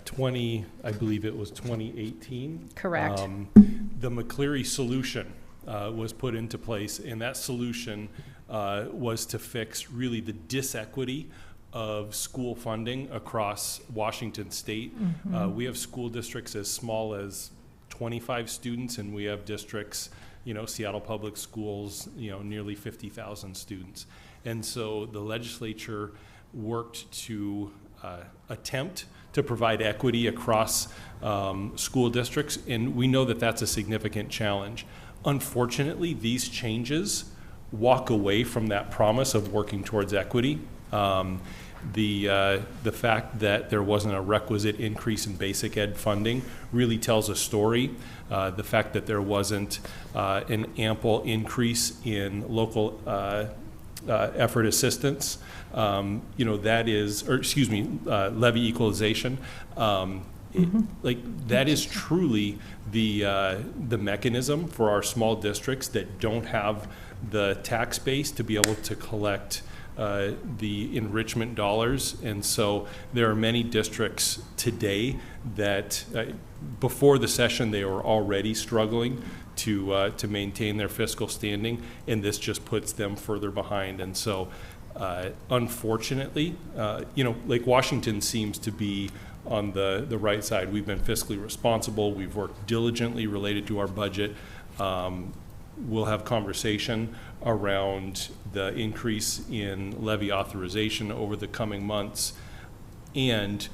[SPEAKER 22] believe it was 2018.
[SPEAKER 23] Correct.
[SPEAKER 22] The McCleary solution was put into place, and that solution was to fix really the disequity of school funding across Washington State.
[SPEAKER 2] Mm-hmm.
[SPEAKER 22] We have school districts as small as 25 students, and we have districts, Seattle Public Schools, nearly 50,000 students. And so the legislature worked to attempt to provide equity across school districts, and we know that that's a significant challenge. Unfortunately, these changes walk away from that promise of working towards equity. the fact that there wasn't a requisite increase in basic ed funding really tells a story. The fact that there wasn't an ample increase in local effort assistance, that is, or excuse me, levy equalization. That is truly the mechanism for our small districts that don't have the tax base to be able to collect the enrichment dollars. And so there are many districts today that before the session they were already struggling to maintain their fiscal standing, and this just puts them further behind. And so unfortunately, Lake Washington seems to be on the right side. We've been fiscally responsible. We've worked diligently related to our budget. We'll have conversation around the increase in levy authorization over the coming months, and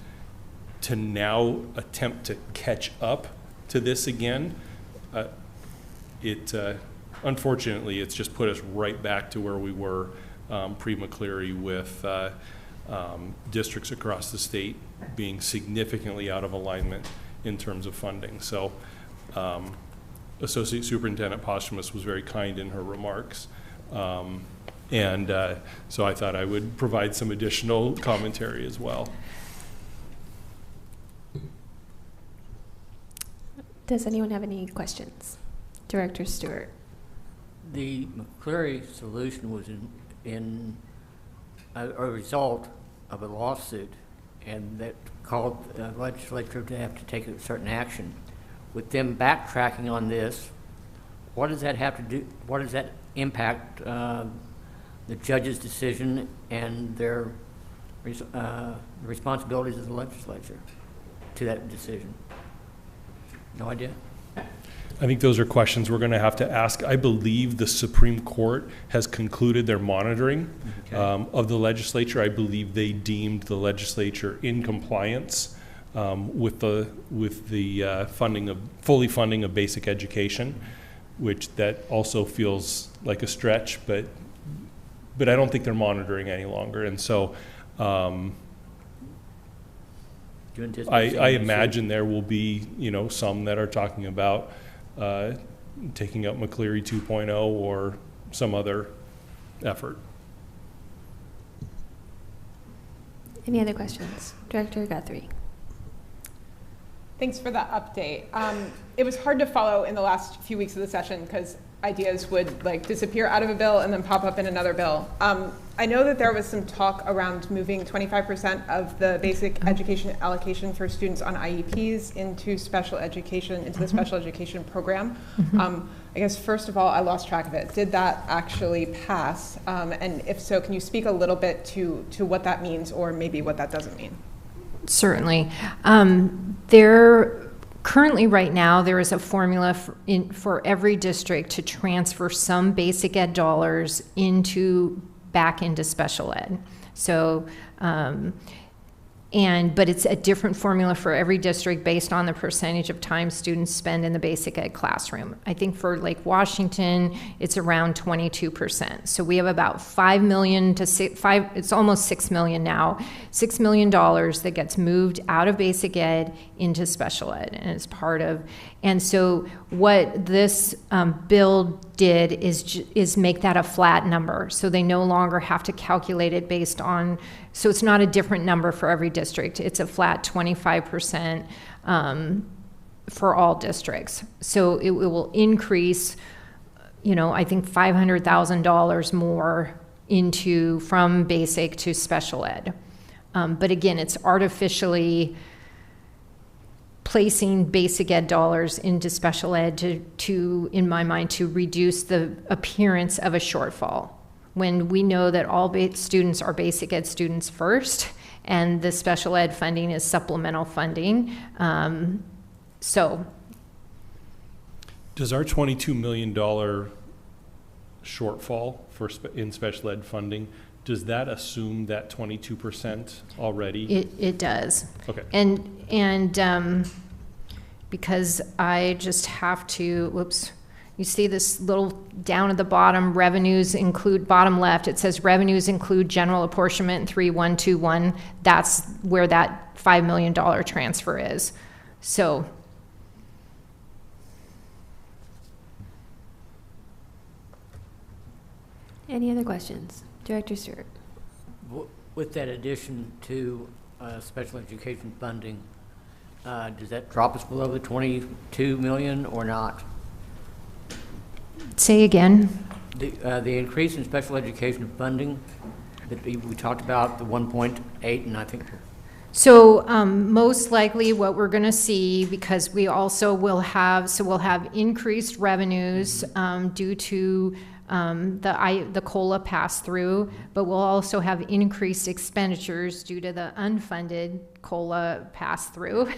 [SPEAKER 22] to now attempt to catch up to this again, unfortunately, it's just put us right back to where we were pre-McCleary, with districts across the state being significantly out of alignment in terms of funding. So Associate Superintendent Posthumus was very kind in her remarks. So I thought I would provide some additional commentary as well.
[SPEAKER 1] Does anyone have any questions? Director Stewart.
[SPEAKER 2] The McCleary solution was in a result of a lawsuit, and that called the legislature to have to take a certain action. With them backtracking on this, what does that have to do? What does that impact the judge's decision and their responsibilities of the legislature to that decision? No idea.
[SPEAKER 22] I think those are questions we're going to have to ask. I believe the Supreme Court has concluded their monitoring of the legislature. I believe they deemed the legislature in compliance with the fully funding of basic education, which that also feels like a stretch, but I don't think they're monitoring any longer. And so I imagine there will be some that are talking about taking up McCleary 2.0 or some other effort.
[SPEAKER 1] Any other questions? Director Guthrie.
[SPEAKER 5] Thanks for the update. It was hard to follow in the last few weeks of the session because ideas would disappear out of a bill and then pop up in another bill. I know that there was some talk around moving 25% of the basic education allocation for students on IEPs into special education, into the special education program. I guess first of all, I lost track of it. Did that actually pass? And if so, can you speak a little bit to what that means, or maybe what that doesn't mean?
[SPEAKER 23] Certainly. Currently, right now, there is a formula for every district to transfer some basic ed dollars back into special ed. So, but it's a different formula for every district based on the percentage of time students spend in the basic ed classroom. I think for Lake Washington, it's around 22%. So we have about $5 million to it's almost $6 million now, $6 million that gets moved out of basic ed into special ed, and it's part of. And so what this bill did is make that a flat number, so they no longer have to calculate it based on. So it's not a different number for every district. It's a flat 25% for all districts. So it will increase, I think $500,000 more from basic to special ed. But again, it's artificially placing basic ed dollars into special ed to, in my mind, to reduce the appearance of a shortfall, when we know that all students are basic ed students first, and the special ed funding is supplemental funding.
[SPEAKER 22] Does our $22 million shortfall in special ed funding, does that assume that 22% already?
[SPEAKER 23] It does.
[SPEAKER 22] Okay.
[SPEAKER 23] And because I just have to, You see this little down at the bottom, revenues include, bottom left, it says revenues include general apportionment 3121. That's where that $5 million transfer is. So
[SPEAKER 1] any other questions? Director Stewart.
[SPEAKER 2] With that addition to special education funding, does that drop us below the 22 million or not?
[SPEAKER 23] say again.
[SPEAKER 2] The increase in special education funding that we talked about, the 1.8, and I think.
[SPEAKER 23] So most likely what we're going to see, because we also will have, so we'll have increased revenues due to the COLA pass-through, but we'll also have increased expenditures due to the unfunded COLA pass-through.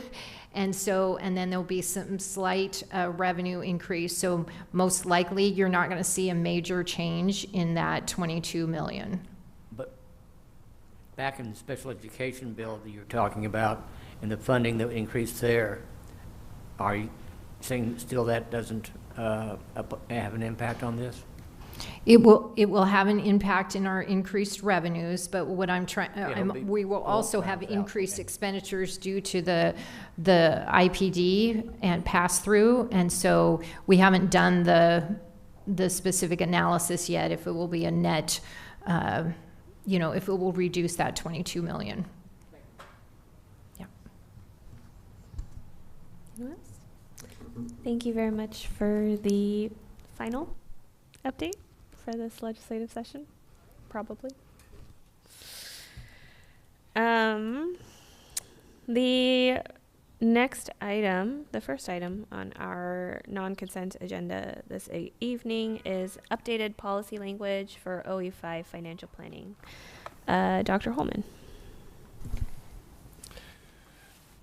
[SPEAKER 23] And so, and then there'll be some slight revenue increase. So most likely you're not going to see a major change in that 22 million.
[SPEAKER 2] But back in the special education bill that you're talking about and the funding that increased there, are you saying still that doesn't have an impact on this?
[SPEAKER 23] It will have an impact in our increased revenues, but what I'm trying, we will also have increased expenditures due to the IPD and pass through, and so we haven't done the specific analysis yet if it will be a net, if it will reduce that 22 million. Yeah.
[SPEAKER 1] Anyone else? Thank you very much for the final update for this legislative session, probably. The next item, the first item on our non-consent agenda this evening is updated policy language for OE5 financial planning. Dr. Holman.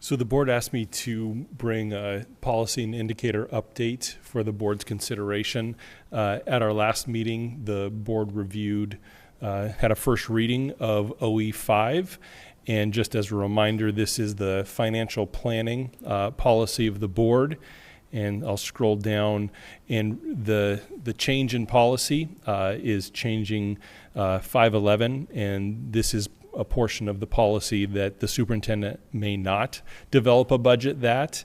[SPEAKER 22] So the board asked me to bring a policy and indicator update for the board's consideration. At our last meeting, the board reviewed, had a first reading of OE5. And just as a reminder, this is the financial planning policy of the board. And I'll scroll down, and the change in policy is changing 511, and this is a portion of the policy that the superintendent may not develop a budget that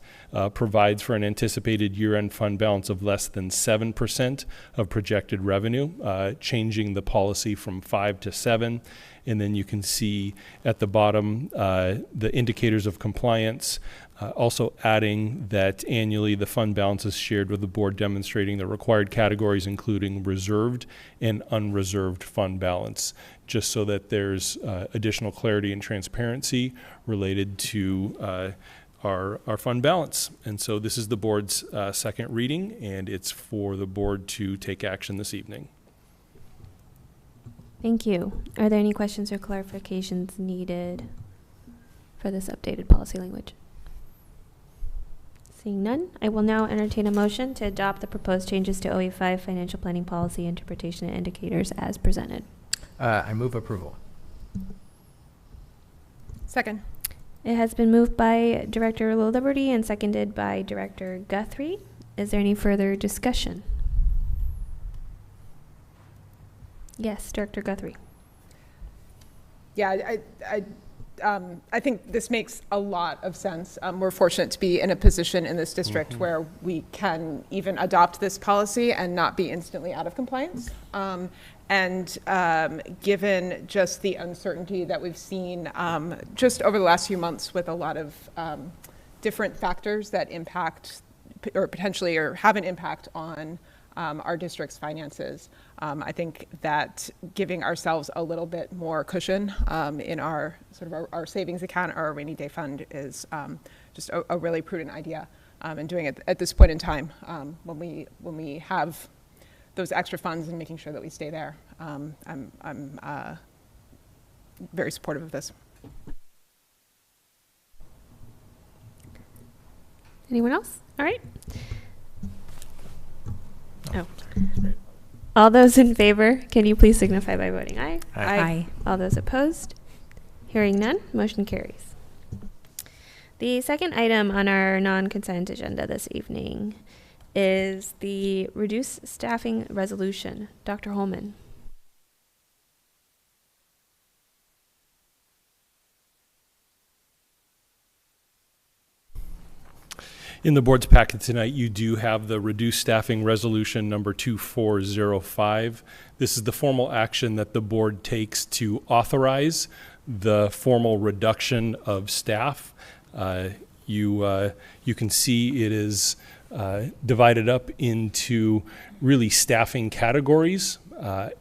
[SPEAKER 22] provides for an anticipated year-end fund balance of less than 7% of projected revenue, changing the policy from 5 to 7. And then you can see at the bottom the indicators of compliance, also adding that annually the fund balance is shared with the board, demonstrating the required categories, including reserved and unreserved fund balance, just so that there's additional clarity and transparency related to our fund balance. And so this is the board's second reading, and it's for the board to take action this evening.
[SPEAKER 1] Thank you. Are there any questions or clarifications needed for this updated policy language? Seeing none, I will now entertain a motion to adopt the proposed changes to OE5 financial planning policy interpretation and indicators as presented.
[SPEAKER 3] I move approval.
[SPEAKER 5] Second.
[SPEAKER 1] It has been moved by Director Liberty and seconded by Director Guthrie. Is there any further discussion? Yes, Director Guthrie.
[SPEAKER 5] Yeah, I think this makes a lot of sense. We're fortunate to be in a position in this district where we can even adopt this policy and not be instantly out of compliance. Given just the uncertainty that we've seen just over the last few months with a lot of different factors that impact or potentially or have an impact on our district's finances, I think that giving ourselves a little bit more cushion in our sort of our savings account or our rainy day fund is just a really prudent idea. And doing it at this point in time when we have those extra funds and making sure that we stay there, I'm very supportive of this.
[SPEAKER 1] Anyone else? All right. Oh. All those in favor, can you please signify by voting aye?
[SPEAKER 4] Aye. Aye.
[SPEAKER 1] All those opposed? Hearing none, motion carries. The second item on our non-consent agenda this evening is the reduced staffing resolution. Dr. Holman.
[SPEAKER 22] In the board's packet tonight, you do have the reduced staffing resolution number 2405. This is the formal action that the board takes to authorize the formal reduction of staff. You can see it is divided up into really staffing categories.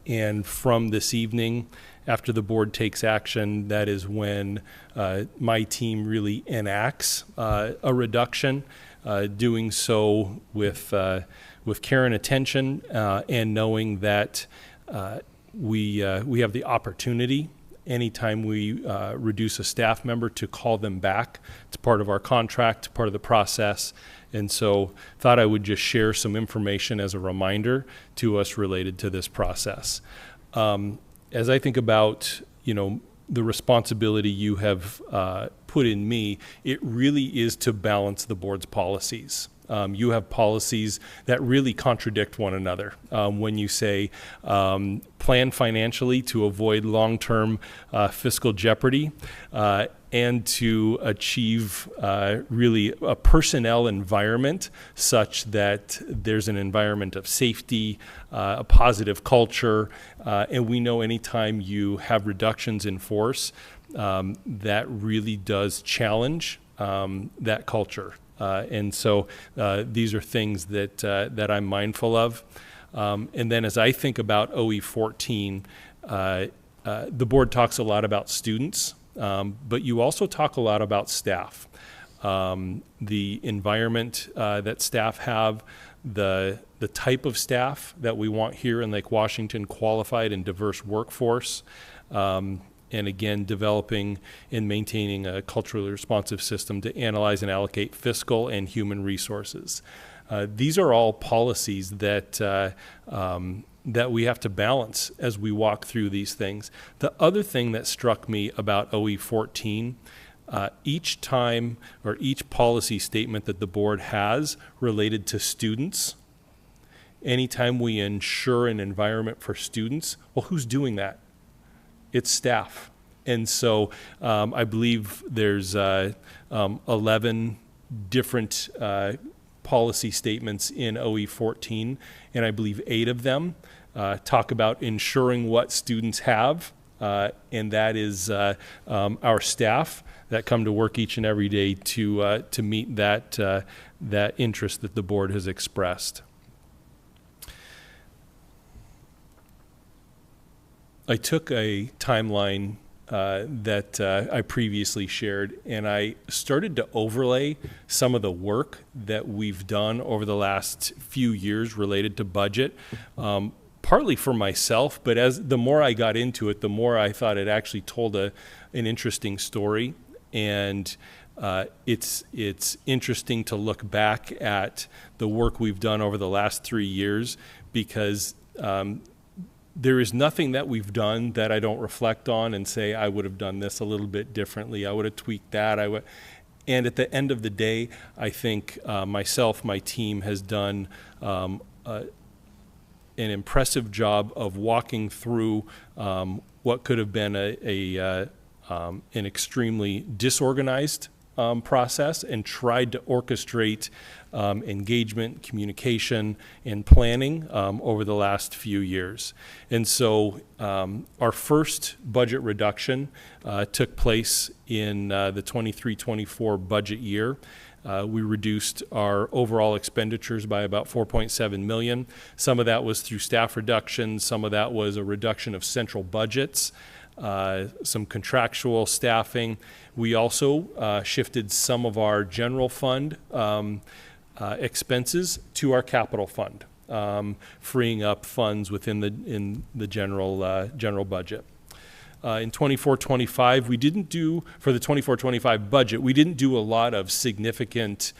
[SPEAKER 22] And from this evening, after the board takes action, that is when my team really enacts a reduction. Doing so with care and attention, and knowing that we have the opportunity anytime we reduce a staff member to call them back. It's part of our contract, part of the process, and so thought I would just share some information as a reminder to us related to this process. As I think about, the responsibility you have put in me, it really is to balance the board's policies. You have policies that really contradict one another. When you say plan financially to avoid long-term fiscal jeopardy and to achieve really a personnel environment such that there's an environment of safety, a positive culture, and we know anytime you have reductions in force, that really does challenge that culture. And so these are things that I'm mindful of. And then as I think about OE14, the board talks a lot about students, but you also talk a lot about staff. The environment that staff have, the type of staff that we want here in Lake Washington, qualified and diverse workforce, and again, developing and maintaining a culturally responsive system to analyze and allocate fiscal and human resources. These are all policies that that we have to balance as we walk through these things. The other thing that struck me about OE14, each time or each policy statement that the board has related to students, anytime we ensure an environment for students, well, who's doing that? It's staff. And so I believe there's 11 different policy statements in OE14, and I believe 8 of them talk about ensuring what students have, and that is our staff that come to work each and every day to meet that interest that the board has expressed. I took a timeline that I previously shared, and I started to overlay some of the work that we've done over the last few years related to budget, partly for myself, but as the more I got into it, the more I thought it actually told an interesting story. And it's interesting to look back at the work we've done over the last 3 years, because there is nothing that we've done that I don't reflect on and say, I would have done this a little bit differently. I would have tweaked that. And at the end of the day, I think myself, my team has done an impressive job of walking through what could have been an extremely disorganized process, and tried to orchestrate engagement, communication, and planning over the last few years. And so our first budget reduction took place in the 23-24 budget year. We reduced our overall expenditures by about $4.7 million. Some of that was through staff reductions. Some of that was a reduction of central budgets, some contractual staffing. We also shifted some of our general fund expenses to our capital fund, freeing up funds within the general budget. In 24-25, we didn't do, for the 24-25 budget, we didn't do a lot of significant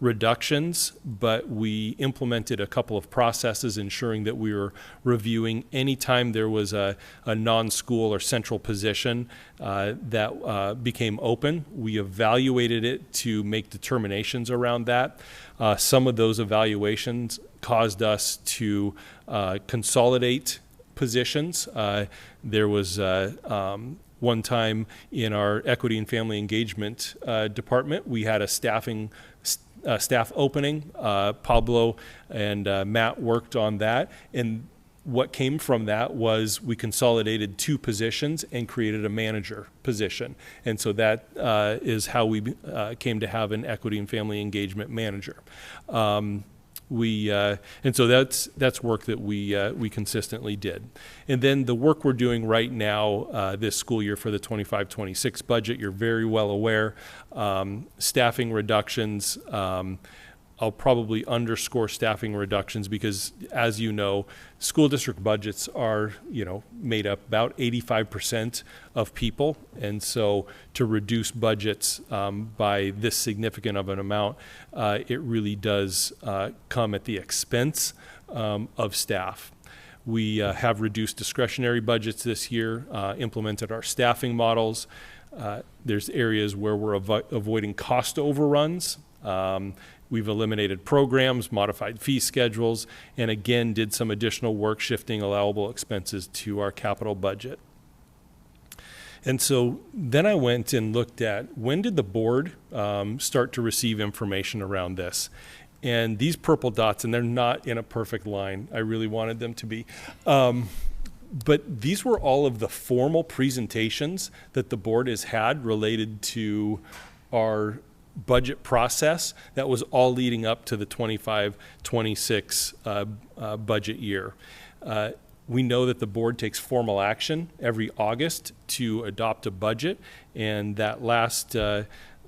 [SPEAKER 22] reductions, but we implemented a couple of processes ensuring that we were reviewing anytime there was a non-school or central position that became open. We evaluated it to make determinations around that. Some of those evaluations caused us to consolidate positions. There was one time in our equity and family engagement department, we had a staff opening. Pablo and Matt worked on that, and what came from that was we consolidated 2 positions and created a manager position. And so that is how we came to have an equity and family engagement manager. And so that's work that we consistently did. And then the work we're doing right now this school year for the 25-26 budget, you're very well aware, staffing reductions. I'll probably underscore staffing reductions because, as you know, school district budgets are, made up about 85% of people. And so to reduce budgets by this significant of an amount, it really does come at the expense of staff. We have reduced discretionary budgets this year, implemented our staffing models. There's areas where we're avoiding cost overruns. We've eliminated programs, modified fee schedules, and again did some additional work shifting allowable expenses to our capital budget. And so then I went and looked at when did the board start to receive information around this. And these purple dots, and they're not in a perfect line, I really wanted them to be, but these were all of the formal presentations that the board has had related to our budget process that was all leading up to the 25-26 budget year. We know that the board takes formal action every August to adopt a budget, and that last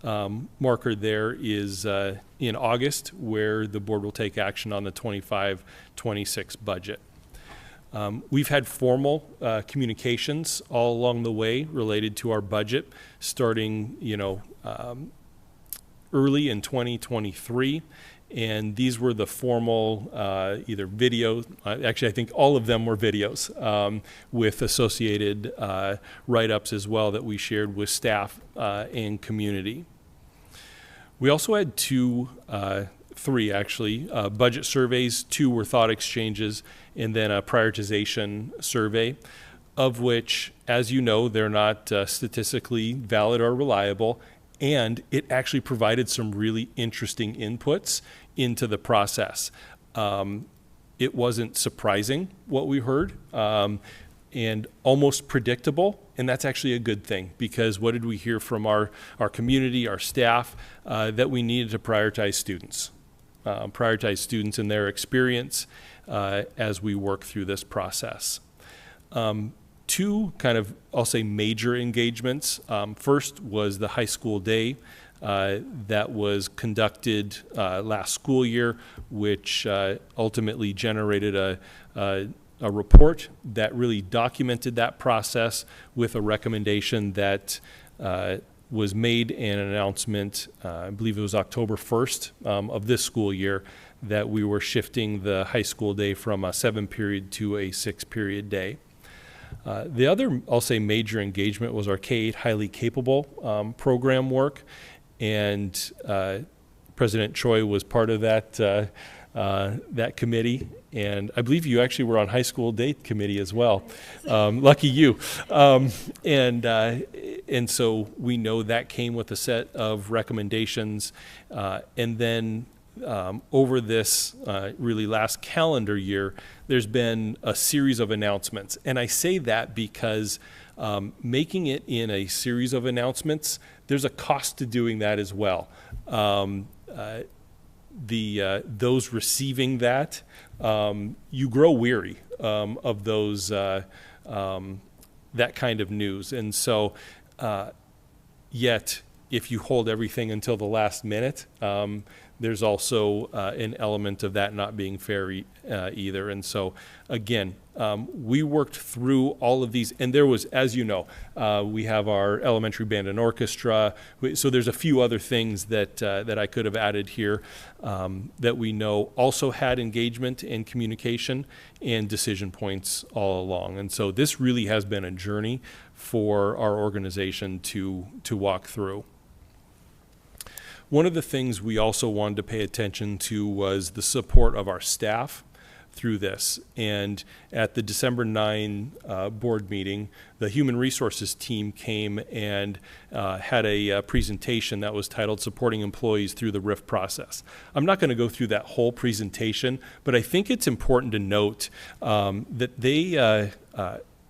[SPEAKER 22] marker there is in August, where the board will take action on the 25-26 budget. We've had formal communications all along the way related to our budget, starting, early in 2023, and these were the formal either video, actually I think all of them were videos with associated write-ups as well that we shared with staff and community. We also had three actually, budget surveys. 2 were thought exchanges, and then a prioritization survey, of which, as you know, they're not statistically valid or reliable, and it actually provided some really interesting inputs into the process. It wasn't surprising what we heard, and almost predictable, and that's actually a good thing, because what did we hear from our community, our staff, that we needed to prioritize students and their experience as we work through this process. 2 kind of, I'll say, major engagements. First was the high school day that was conducted last school year, which ultimately generated a report that really documented that process with a recommendation that was made in an announcement, I believe it was October 1st of this school year, that we were shifting the high school day from a 7-period to a 6-period day. The other, I'll say, major engagement was our K-8 Highly Capable program work, and President Choi was part of that committee, and I believe you actually were on high school day committee as well. Lucky you. And so we know that came with a set of recommendations, and then over this really last calendar year, there's been a series of announcements. And I say that because making it in a series of announcements, there's a cost to doing that as well. Those receiving that, you grow weary of those that kind of news. And so yet, if you hold everything until the last minute, there's also an element of that not being fair either. And so, again, we worked through all of these, and there was, as you know, we have our elementary band and orchestra. So there's a few other things that I could have added here that we know also had engagement and communication and decision points all along. And so this really has been a journey for our organization to walk through. One of the things we also wanted to pay attention to was the support of our staff through this. And at the December 9 board meeting, the Human Resources team came and had a presentation that was titled Supporting Employees Through the RIF Process. I'm not going to go through that whole presentation, but I think it's important to note that they,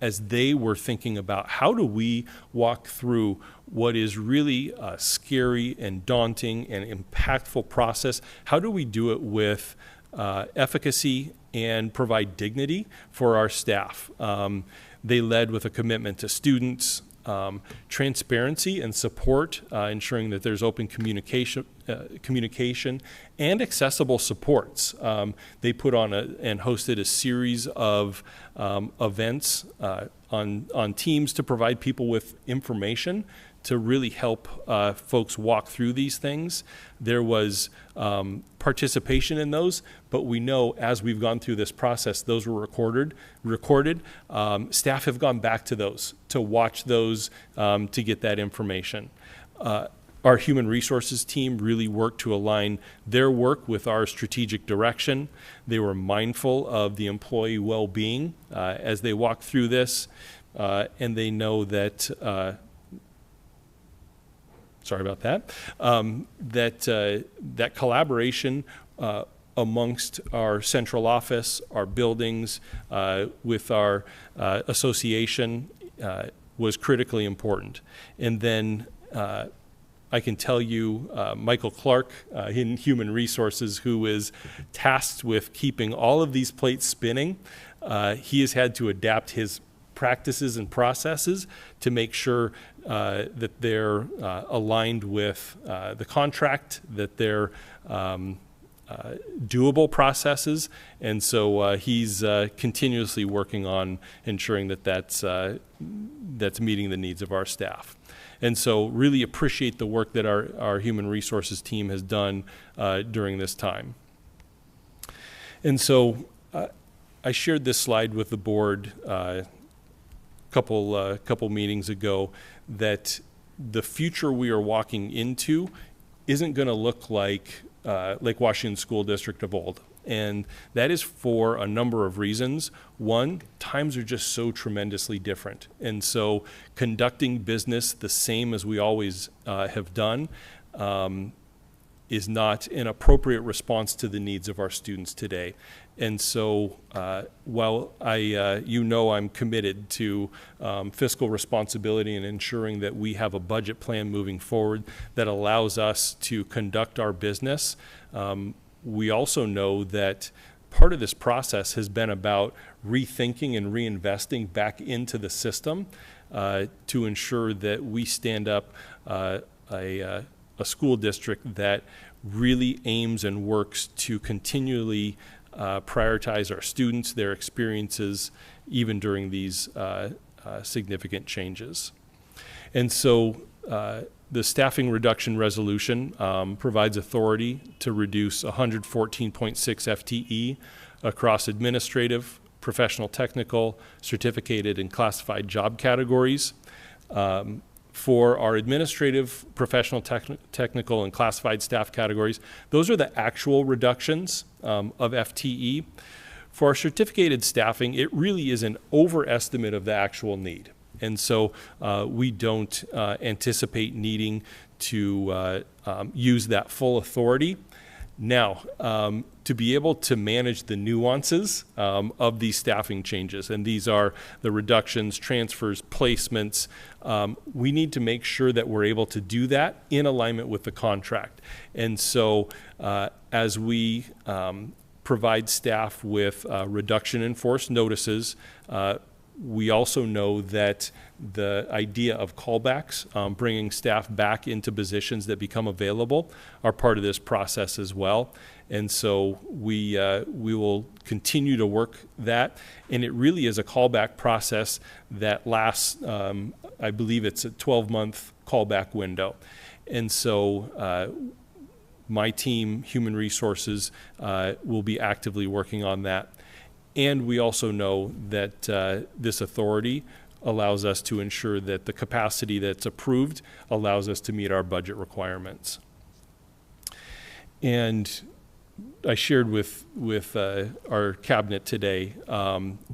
[SPEAKER 22] as they were thinking about how do we walk through what is really a scary and daunting and impactful process, how do we do it with efficacy and provide dignity for our staff? They led with a commitment to students, transparency and support, ensuring that there's open communication and accessible supports. They put on and hosted a series of events on teams to provide people with information to really help folks walk through these things. There was participation in those, but we know as we've gone through this process, those were recorded. Staff have gone back to those, to watch those, to get that information. Our human resources team really worked to align their work with our strategic direction. They were mindful of the employee well-being as they walked through this, and they know that sorry about that, that collaboration amongst our central office, our buildings, with our association was critically important. And then I can tell you Michael Clark in Human Resources, who is tasked with keeping all of these plates spinning, he has had to adapt his practices and processes to make sure that they're aligned with the contract, that they're doable processes, and so he's continuously working on ensuring that that's meeting the needs of our staff. And so really appreciate the work that our human resources team has done during this time. And so I shared this slide with the board couple meetings ago, that the future we are walking into isn't going to look like Lake Washington School District of old. And that is for a number of reasons. One, times are just so tremendously different. And so conducting business the same as we always have done is not an appropriate response to the needs of our students today. And so while I'm committed to fiscal responsibility and ensuring that we have a budget plan moving forward that allows us to conduct our business, we also know that part of this process has been about rethinking and reinvesting back into the system to ensure that we stand up a school district that really aims and works to continually prioritize our students, their experiences, even during these significant changes. And so the staffing reduction resolution provides authority to reduce 114.6 FTE across administrative, professional technical, certificated, and classified job categories. For our administrative, professional, technical, and classified staff categories, those are the actual reductions of FTE. For our certificated staffing, it really is an overestimate of the actual need. And so we don't anticipate needing to use that full authority. Now, to be able to manage the nuances of these staffing changes, and these are the reductions, transfers, placements, we need to make sure that we're able to do that in alignment with the contract. And so as we provide staff with reduction in force notices, We also know that the idea of callbacks, bringing staff back into positions that become available, are part of this process as well. And so we will continue to work that. And it really is a callback process that lasts, I believe it's a 12-month callback window. And so my team, Human Resources, will be actively working on that. And we also know that this authority allows us to ensure that the capacity that's approved allows us to meet our budget requirements. And I shared with our cabinet today,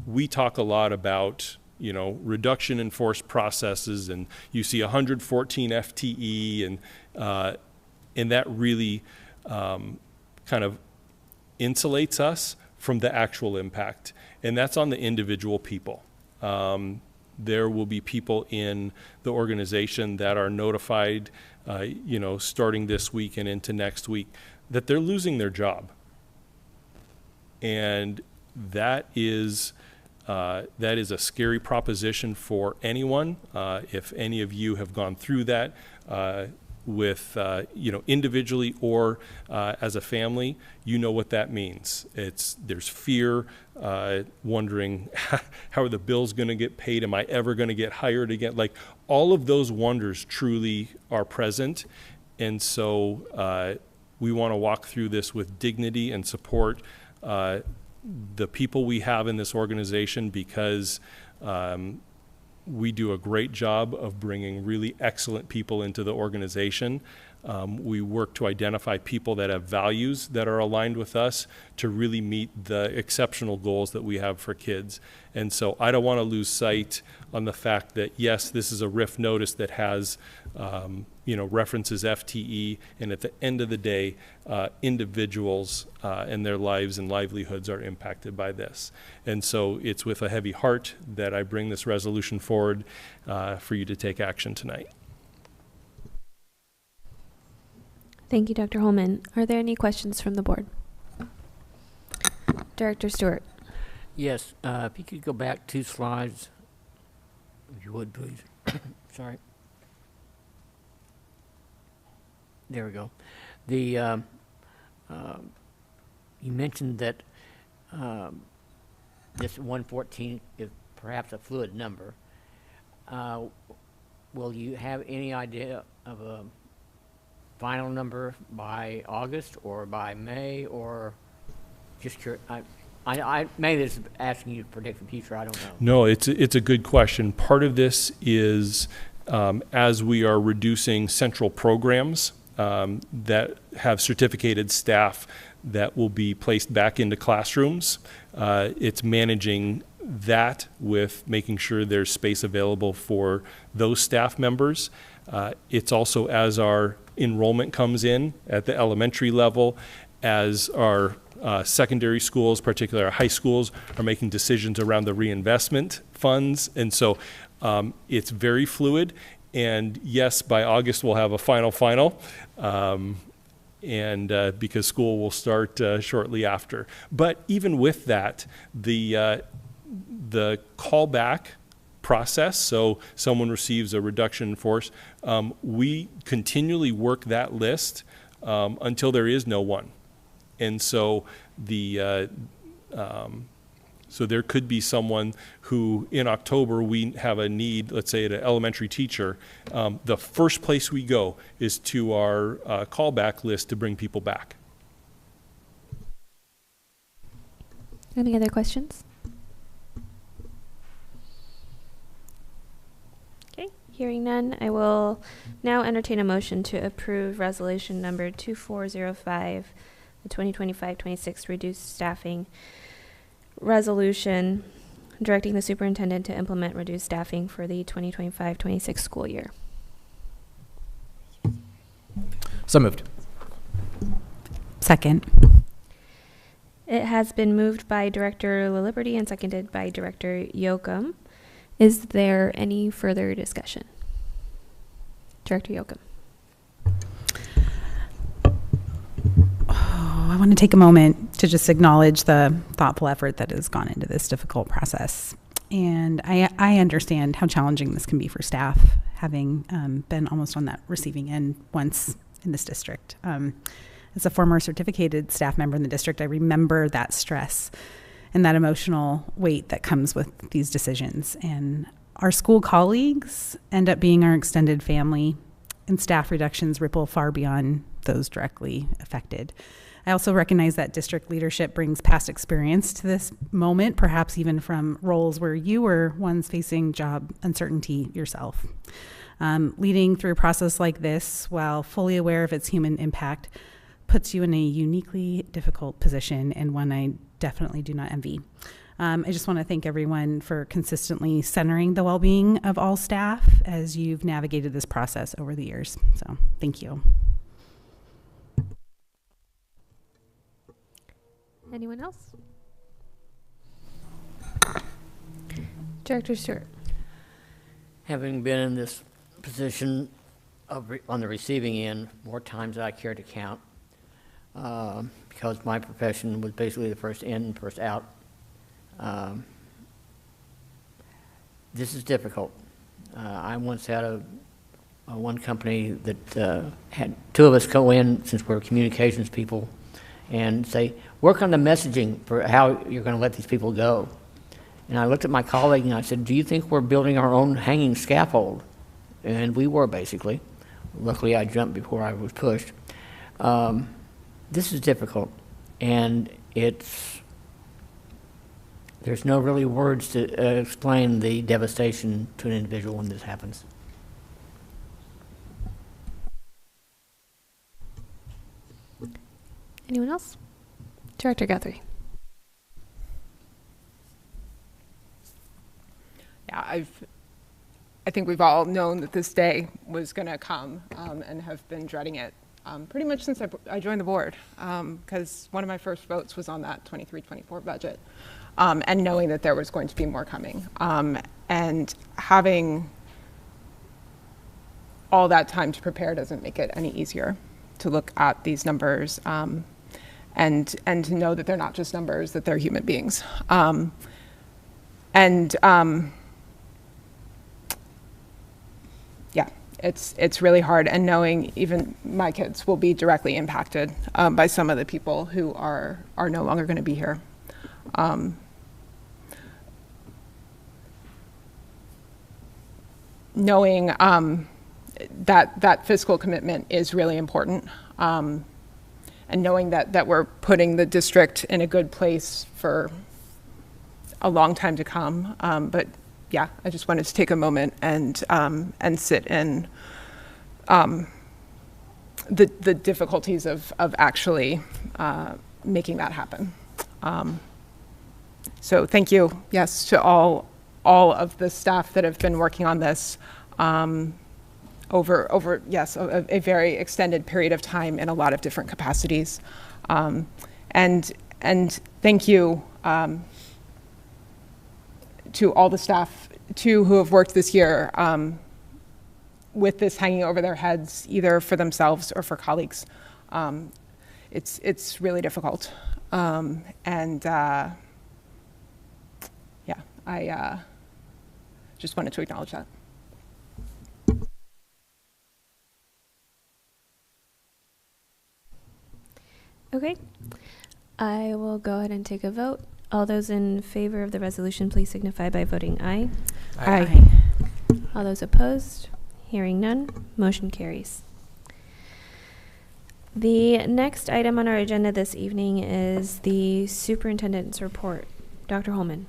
[SPEAKER 22] we talk a lot about, you know, reduction in force processes, and you see 114 FTE, and that really kind of insulates us from the actual impact, and that's on the individual people. There will be people in the organization that are notified, you know, starting this week and into next week, that they're losing their job, and that is a scary proposition for anyone. If any of you have gone through that with you know, individually or as a family, you know what that means. There's fear, wondering how are the bills going to get paid? Am I ever going to get hired again? Like, all of those wonders truly are present, and so we want to walk through this with dignity and support the people we have in this organization, because we do a great job of bringing really excellent people into the organization. We work to identify people that have values that are aligned with us to really meet the exceptional goals that we have for kids. And so I don't want to lose sight on the fact that, yes, this is a RIF notice that has you know, references FTE, and at the end of the day, individuals and their lives and livelihoods are impacted by this. And so it's with a heavy heart that I bring this resolution forward for you to take action tonight.
[SPEAKER 1] Thank you, Dr. Holman. Are there any questions from the board? Director Stewart.
[SPEAKER 2] Yes, if you could go back 2 slides, if you would, please. Sorry. There we go. The you mentioned that this 114 is perhaps a fluid number. Will you have any idea of a final number by August or by May, or just curious? I maybe this is asking you to predict the future. I don't know.
[SPEAKER 22] No, it's a good question. Part of this is as we are reducing central programs that have certificated staff that will be placed back into classrooms. It's managing that with making sure there's space available for those staff members. It's also as our enrollment comes in at the elementary level, as our secondary schools, particularly our high schools, are making decisions around the reinvestment funds. And so it's very fluid. And yes, by August we'll have a final, and because school will start shortly after. But even with that, the callback process, so someone receives a reduction in force, we continually work that list until there is no one. And so so there could be someone who in October we have a need, let's say at an elementary teacher. The first place we go is to our callback list to bring people back.
[SPEAKER 1] Any other questions? Okay, hearing none, I will now entertain a motion to approve resolution number 2405, the 2025-26 reduced staffing resolution, directing the superintendent to implement reduced staffing for the 2025-26 school year.
[SPEAKER 3] So moved.
[SPEAKER 4] Second.
[SPEAKER 1] It has been moved by Director LaLiberty and seconded by Director Yoakum. Is there any further discussion? Director Yoakum.
[SPEAKER 4] I want to take a moment to just acknowledge the thoughtful effort that has gone into this difficult process.
[SPEAKER 6] And I understand how challenging this can be for staff, having been almost on that receiving end once in this district. As a former certificated staff member in the district, I remember that stress and that emotional weight that comes with these decisions. And our school colleagues end up being our extended family, and staff reductions ripple far beyond those directly affected. I also recognize that district leadership brings past experience to this moment, perhaps even from roles where you were once facing job uncertainty yourself. Leading through a process like this, while fully aware of its human impact, puts you in a uniquely difficult position, and one I definitely do not envy. I just want to thank everyone for consistently centering the well-being of all staff as you've navigated this process over the years. So thank you.
[SPEAKER 1] Anyone else? Director Stewart.
[SPEAKER 2] Having been in this position on the receiving end more times than I care to count, because my profession was basically the first in, first out. This is difficult. I once had one company that had two of us go in, since we're communications people, and say, work on the messaging for how you're going to let these people go. And I looked at my colleague and I said, do you think we're building our own hanging scaffold? And we were, basically. Luckily, I jumped before I was pushed. This is difficult, and there's no really words to explain the devastation to an individual when this happens.
[SPEAKER 1] Anyone else? Director Guthrie.
[SPEAKER 5] Yeah, I think we've all known that this day was going to come and have been dreading it pretty much since I joined the board, because one of my first votes was on that 23-24 budget, and knowing that there was going to be more coming, and having all that time to prepare doesn't make it any easier to look at these numbers and to know that they're not just numbers, that they're human beings. Yeah, it's really hard, and knowing even my kids will be directly impacted by some of the people who are no longer going to be here. Knowing that fiscal commitment is really important, and knowing that we're putting the district in a good place for a long time to come. But yeah, I just wanted to take a moment and sit in the difficulties of actually making that happen. So thank you, yes, to all of the staff that have been working on this over yes, a very extended period of time in a lot of different capacities. And thank you to all the staff too who have worked this year with this hanging over their heads, either for themselves or for colleagues. It's really difficult. Yeah, I just wanted to acknowledge that.
[SPEAKER 1] Okay, I will go ahead and take a vote. All those in favor of the resolution, please signify by voting aye.
[SPEAKER 6] Aye.
[SPEAKER 1] All those opposed? Hearing none, motion carries. The next item on our agenda this evening is the superintendent's report. Dr. Holman.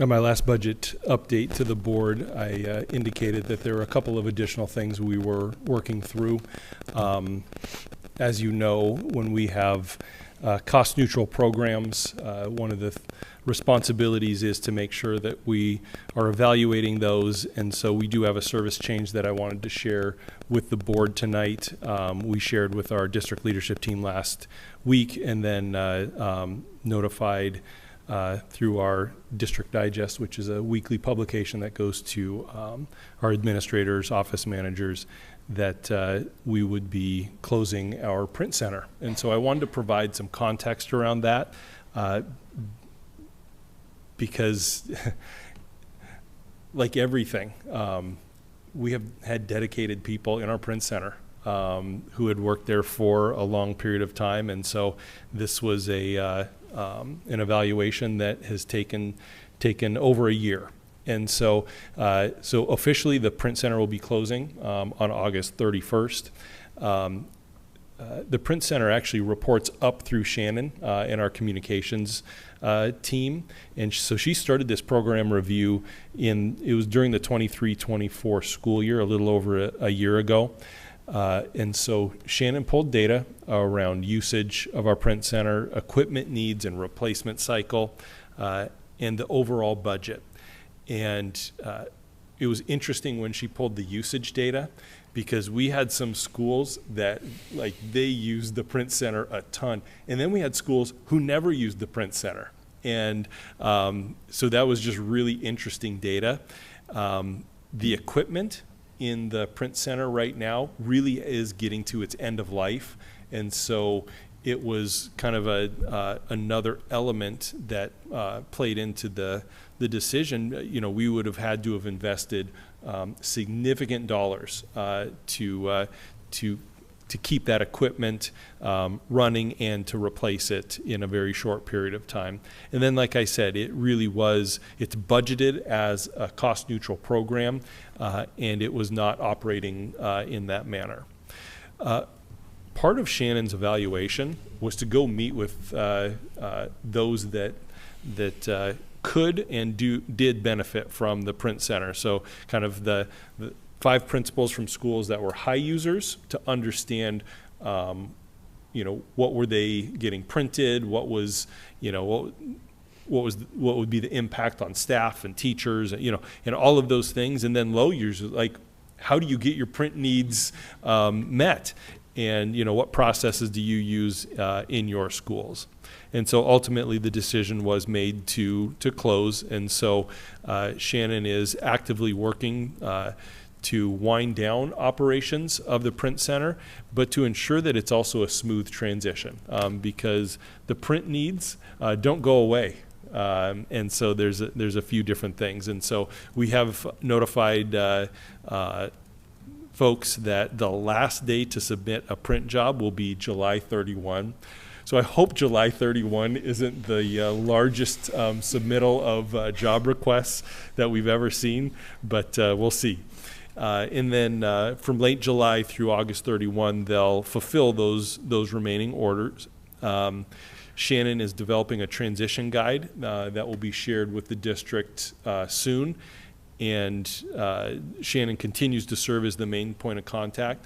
[SPEAKER 22] On my last budget update to the board, I indicated that there were a couple of additional things we were working through. As you know, when we have cost-neutral programs, one of the responsibilities is to make sure that we are evaluating those, and so we do have a service change that I wanted to share with the board tonight. We shared with our district leadership team last week, and then notified through our District Digest, which is a weekly publication that goes to our administrators, office managers, that we would be closing our print center. And so I wanted to provide some context around that. because like everything, we have had dedicated people in our print center who had worked there for a long period of time, and so this was an evaluation that has taken over a year. And so officially the print center will be closing on August 31st. The print center actually reports up through Shannon in our communications team, and so she started this program review it was during the 23-24 school year, a little over a year ago. And so Shannon pulled data around usage of our print center, equipment needs and replacement cycle, and the overall budget. And it was interesting when she pulled the usage data, because we had some schools that they used the print center a ton, and then we had schools who never used the print center. And so that was just really interesting data. The equipment in the print center right now really is getting to its end of life, and so it was kind of another element that played into the decision. We would have had to have invested significant dollars to keep that equipment running and to replace it in a very short period of time. And then, like I said, it's budgeted as a cost-neutral program, and it was not operating in that manner. Part of Shannon's evaluation was to go meet with those that could and did benefit from the print center. So kind of the 5 principals from schools that were high users to understand, what were they getting printed, what would be the impact on staff and teachers, and all of those things. And then low users, like, how do you get your print needs met? And what processes do you use in your schools? And so ultimately the decision was made to close. And so Shannon is actively working to wind down operations of the print center, but to ensure that it's also a smooth transition, because the print needs don't go away. And so there's a few different things. And so we have notified folks that the last day to submit a print job will be July 31. So I hope July 31 isn't the largest submittal of job requests that we've ever seen, but we'll see. And then from late July through August 31, they'll fulfill those remaining orders. Shannon is developing a transition guide that will be shared with the district soon. And Shannon continues to serve as the main point of contact.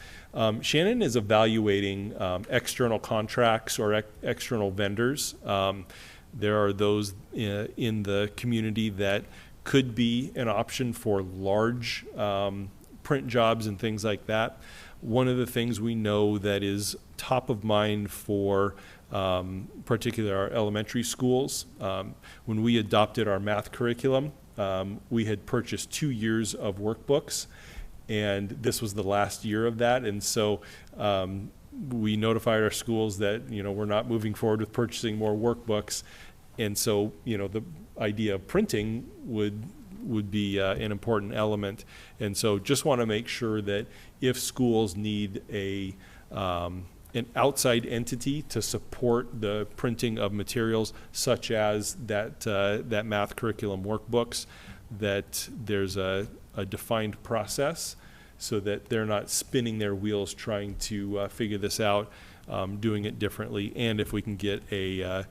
[SPEAKER 22] Shannon is evaluating external contracts or external vendors. There are those in the community that could be an option for large print jobs and things like that. One of the things we know that is top of mind for particularly our elementary schools, when we adopted our math curriculum, we had purchased 2 years of workbooks, and this was the last year of that. And so we notified our schools that we're not moving forward with purchasing more workbooks. And so the idea of printing would be an important element. And so just want to make sure that if schools need an outside entity to support the printing of materials such as that math curriculum workbooks, that there's a defined process so that they're not spinning their wheels trying to figure this out, doing it differently. And if we can get either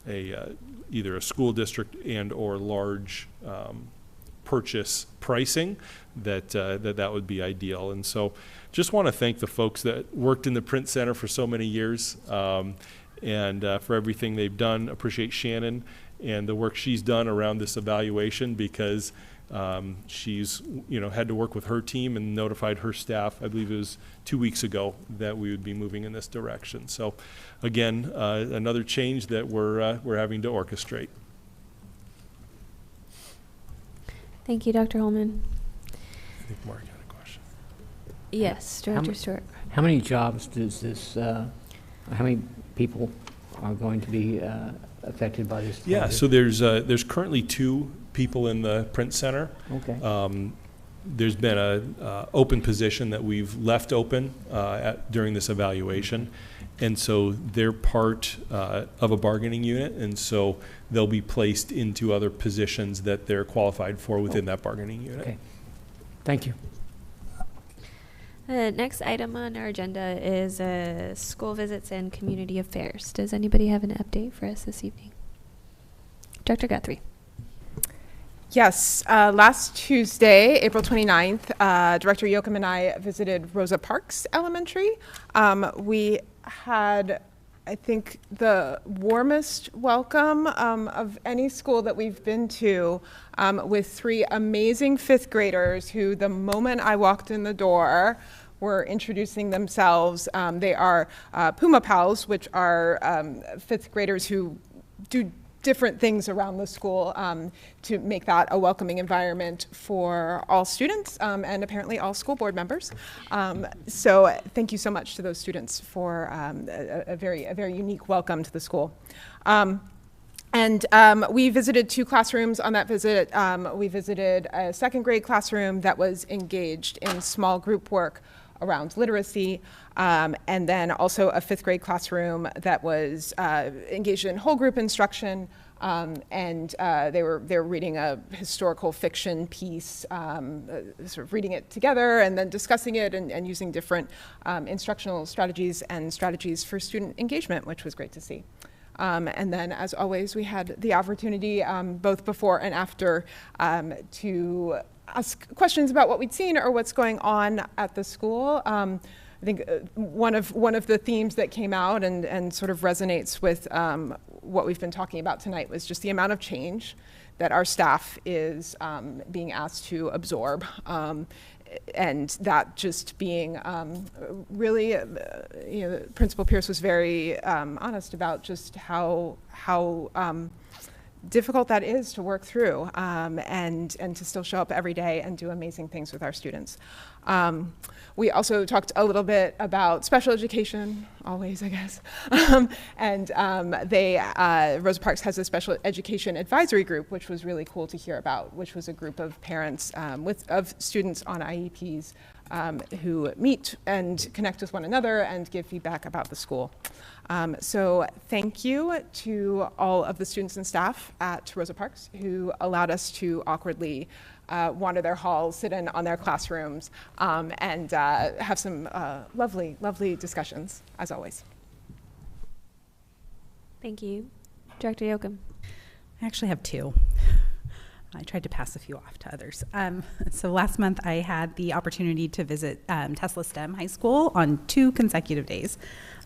[SPEAKER 22] a school district and or large purchase pricing, that would be ideal. And so just want to thank the folks that worked in the print center for so many years, and for everything they've done. Appreciate Shannon and the work she's done around this evaluation, because she's had to work with her team and notified her staff, I believe it was 2 weeks ago, that we would be moving in this direction. So again, another change that we're having to orchestrate.
[SPEAKER 1] Thank you, Dr. Holman.
[SPEAKER 22] I think Mark had a question.
[SPEAKER 1] Yes, Director Stewart.
[SPEAKER 2] How many jobs does this, how many people are going to be affected by this?
[SPEAKER 22] Yeah, so there's currently 2 people in the Print Center.
[SPEAKER 2] Okay.
[SPEAKER 22] There's been a open position that we've left open during this evaluation, and so they're part of a bargaining unit, and so they'll be placed into other positions that they're qualified for within that bargaining unit.
[SPEAKER 2] Okay. Thank you.
[SPEAKER 1] The next item on our agenda is school visits and community affairs. Does anybody have an update for us this evening? Dr. Guthrie.
[SPEAKER 5] Yes, last Tuesday, April 29th, Director Yoakum and I visited Rosa Parks Elementary. We had, I think, the warmest welcome of any school that we've been to, with 3 amazing 5th graders who, the moment I walked in the door, were introducing themselves. They are Puma Pals, which are 5th graders who do different things around the school to make that a welcoming environment for all students and apparently all school board members. So thank you so much to those students for a very unique welcome to the school. And we visited 2 classrooms on that visit. We visited a 2nd grade classroom that was engaged in small group work around literacy, and then also a 5th grade classroom that was engaged in whole group instruction, and they were reading a historical fiction piece, sort of reading it together and then discussing it and using different instructional strategies and strategies for student engagement, which was great to see. And then, as always, we had the opportunity, both before and after, to ask questions about what we'd seen or what's going on at the school. I think one of the themes that came out and sort of resonates with what we've been talking about tonight was just the amount of change that our staff is being asked to absorb. And that just being really, Principal Pierce was very honest about just how difficult that is to work through, and to still show up every day and do amazing things with our students. We also talked a little bit about special education, always, I guess. And Rosa Parks has a special education advisory group, which was really cool to hear about, which was a group of parents of students on IEPs who meet and connect with one another and give feedback about the school. So thank you to all of the students and staff at Rosa Parks who allowed us to awkwardly wander their halls, sit in on their classrooms, and have some lovely, lovely discussions, as always.
[SPEAKER 1] Thank you. Director Yoakum.
[SPEAKER 6] I actually have 2. I tried to pass a few off to others. So last month I had the opportunity to visit Tesla STEM High School on 2 consecutive days,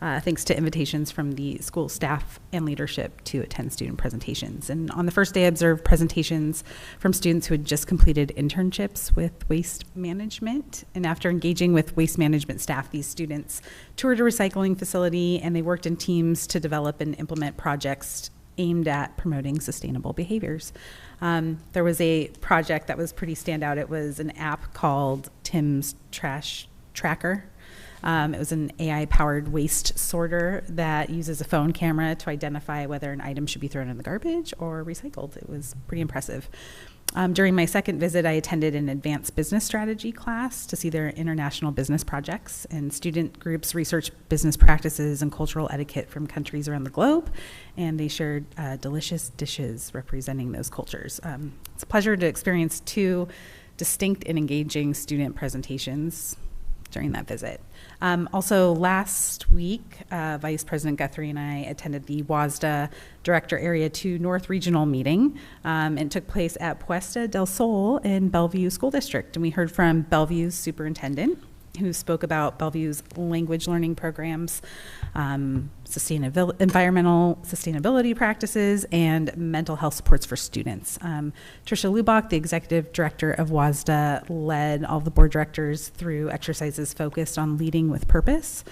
[SPEAKER 6] thanks to invitations from the school staff and leadership to attend student presentations. And on the first day I observed presentations from students who had just completed internships with waste management. And after engaging with waste management staff, these students toured a recycling facility and they worked in teams to develop and implement projects aimed at promoting sustainable behaviors. There was a project that was pretty standout. It was an app called Tim's Trash Tracker. It was an AI-powered waste sorter that uses a phone camera to identify whether an item should be thrown in the garbage or recycled. It was pretty impressive. During my second visit, I attended an advanced business strategy class to see their international business projects, and student groups researched business practices and cultural etiquette from countries around the globe, and they shared delicious dishes representing those cultures. It's a pleasure to experience 2 distinct and engaging student presentations during that visit. Also last week, Vice President Guthrie and I attended the WASDA Director Area 2 North Regional meeting. It took place at Puesta del Sol in Bellevue School District. And we heard from Bellevue's superintendent, who spoke about Bellevue's language learning programs, environmental sustainability practices, and mental health supports for students. Tricia Lubach, the executive director of WASDA, led all the board directors through exercises focused on leading with purpose.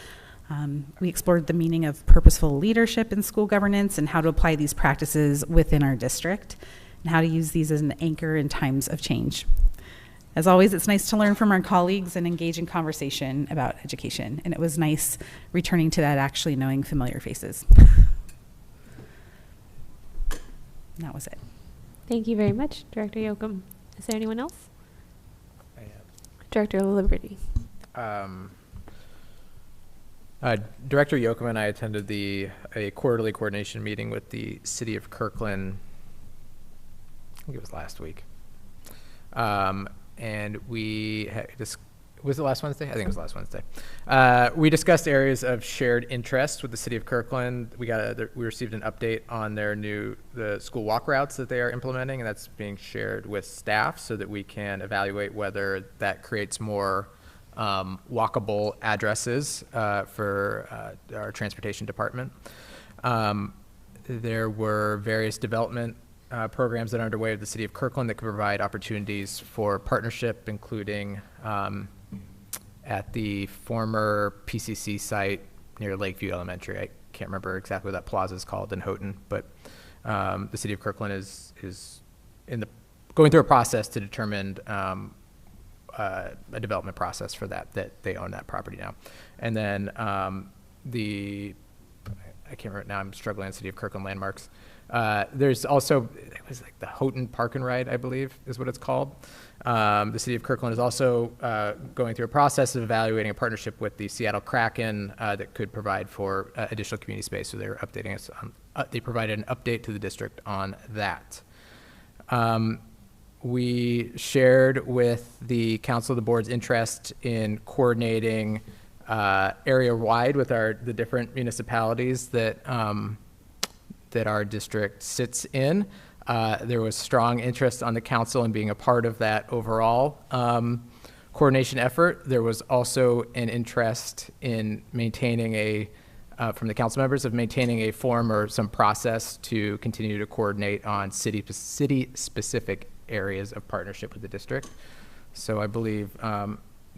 [SPEAKER 6] We explored the meaning of purposeful leadership in school governance and how to apply these practices within our district, and how to use these as an anchor in times of change. As always, it's nice to learn from our colleagues and engage in conversation about education. And it was nice returning to that, actually knowing familiar faces. And that was it.
[SPEAKER 1] Thank you very much, Director Yoakum. Is there anyone else? Director Liberty.
[SPEAKER 3] Director Yoakum and I attended a quarterly coordination meeting with the City of Kirkland. I think it was last week. And we was it last Wednesday? I think it was last Wednesday. We discussed areas of shared interest with the City of Kirkland. We received an update on the school walk routes that they are implementing, and that's being shared with staff so that we can evaluate whether that creates more walkable addresses for our transportation department. There were various development programs that are underway at the City of Kirkland that could provide opportunities for partnership, including at the former PCC site near Lakeview Elementary. I can't remember exactly what that plaza is called in Houghton, but the City of Kirkland is going through a process to determine a development process for that they own that property now. And then I can't remember now, I'm struggling on City of Kirkland landmarks. There's also, it was like the Houghton Park and Ride, I believe is what it's called. The City of Kirkland is also going through a process of evaluating a partnership with the Seattle Kraken that could provide for additional community space. So they're updating us on, they provided an update to the district on that. We shared with the Council of the Board's interest in coordinating area-wide with the different municipalities that our district sits in. There was strong interest on the council in being a part of that overall coordination effort. There was also an interest in maintaining from the council members of maintaining a form or some process to continue to coordinate on city-specific areas of partnership with the district. So I believe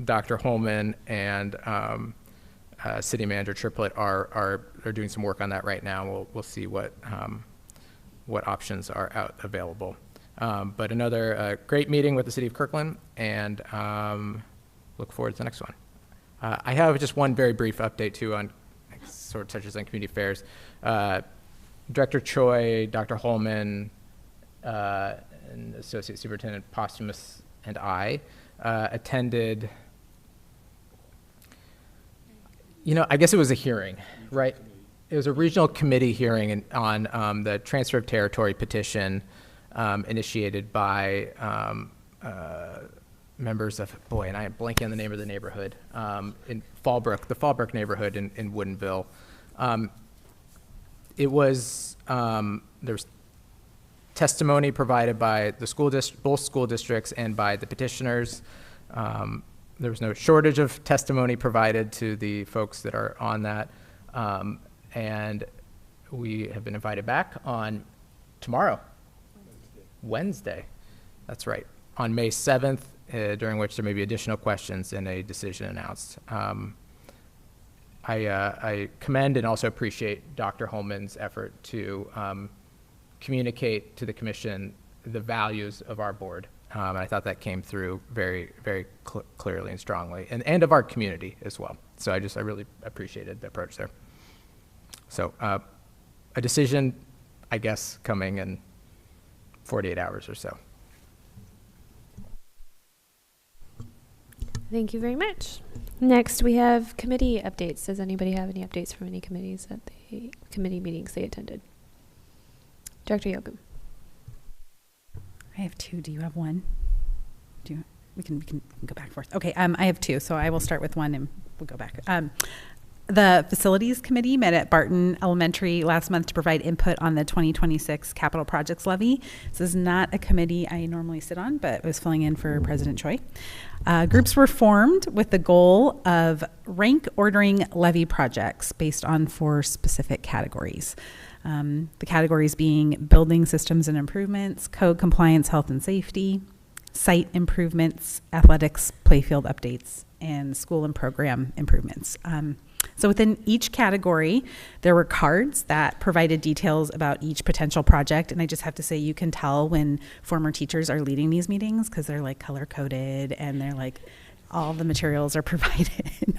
[SPEAKER 3] Dr. Holman and City Manager Triplett are doing some work on that right now. We'll see what options are available. But another great meeting with the City of Kirkland, and look forward to the next one. I have just one very brief update too on sort of touches on community affairs. Director Choi, Dr. Holman, and Associate Superintendent Posthumus and I attended. I guess it was a hearing, right? It was a regional committee hearing on the transfer of territory petition initiated by members of, and I am blanking on the name of the neighborhood, in Fallbrook, the Fallbrook neighborhood in Woodinville. It was, there was testimony provided by the both school districts and by the petitioners. There was no shortage of testimony provided to the folks that are on that. And we have been invited back on tomorrow, Wednesday. That's right, on May 7th, during which there may be additional questions and a decision announced. I commend and also appreciate Dr. Holman's effort to communicate to the commission the values of our board. And I thought that came through very, very clearly and strongly, and of our community as well. So I really appreciated the approach there. So a decision, I guess, coming in 48 hours or so.
[SPEAKER 1] Thank you very much. Next, we have committee updates. Does anybody have any updates from any committees at the committee meetings they attended? Director Yoakum.
[SPEAKER 6] I have two. Do you have one? We can go back and forth. Okay, I have two, so I will start with one and we'll go back. The Facilities Committee met at Barton Elementary last month to provide input on the 2026 Capital Projects Levy. This is not a committee I normally sit on, but was filling in for President Choi. Groups were formed with the goal of rank ordering levy projects based on 4 specific categories. The categories being building systems and improvements, code compliance, health and safety, site improvements, athletics, playfield updates, and school and program improvements. So within each category, there were cards that provided details about each potential project. And I just have to say, you can tell when former teachers are leading these meetings because they're like color coded and they're like, all the materials are provided.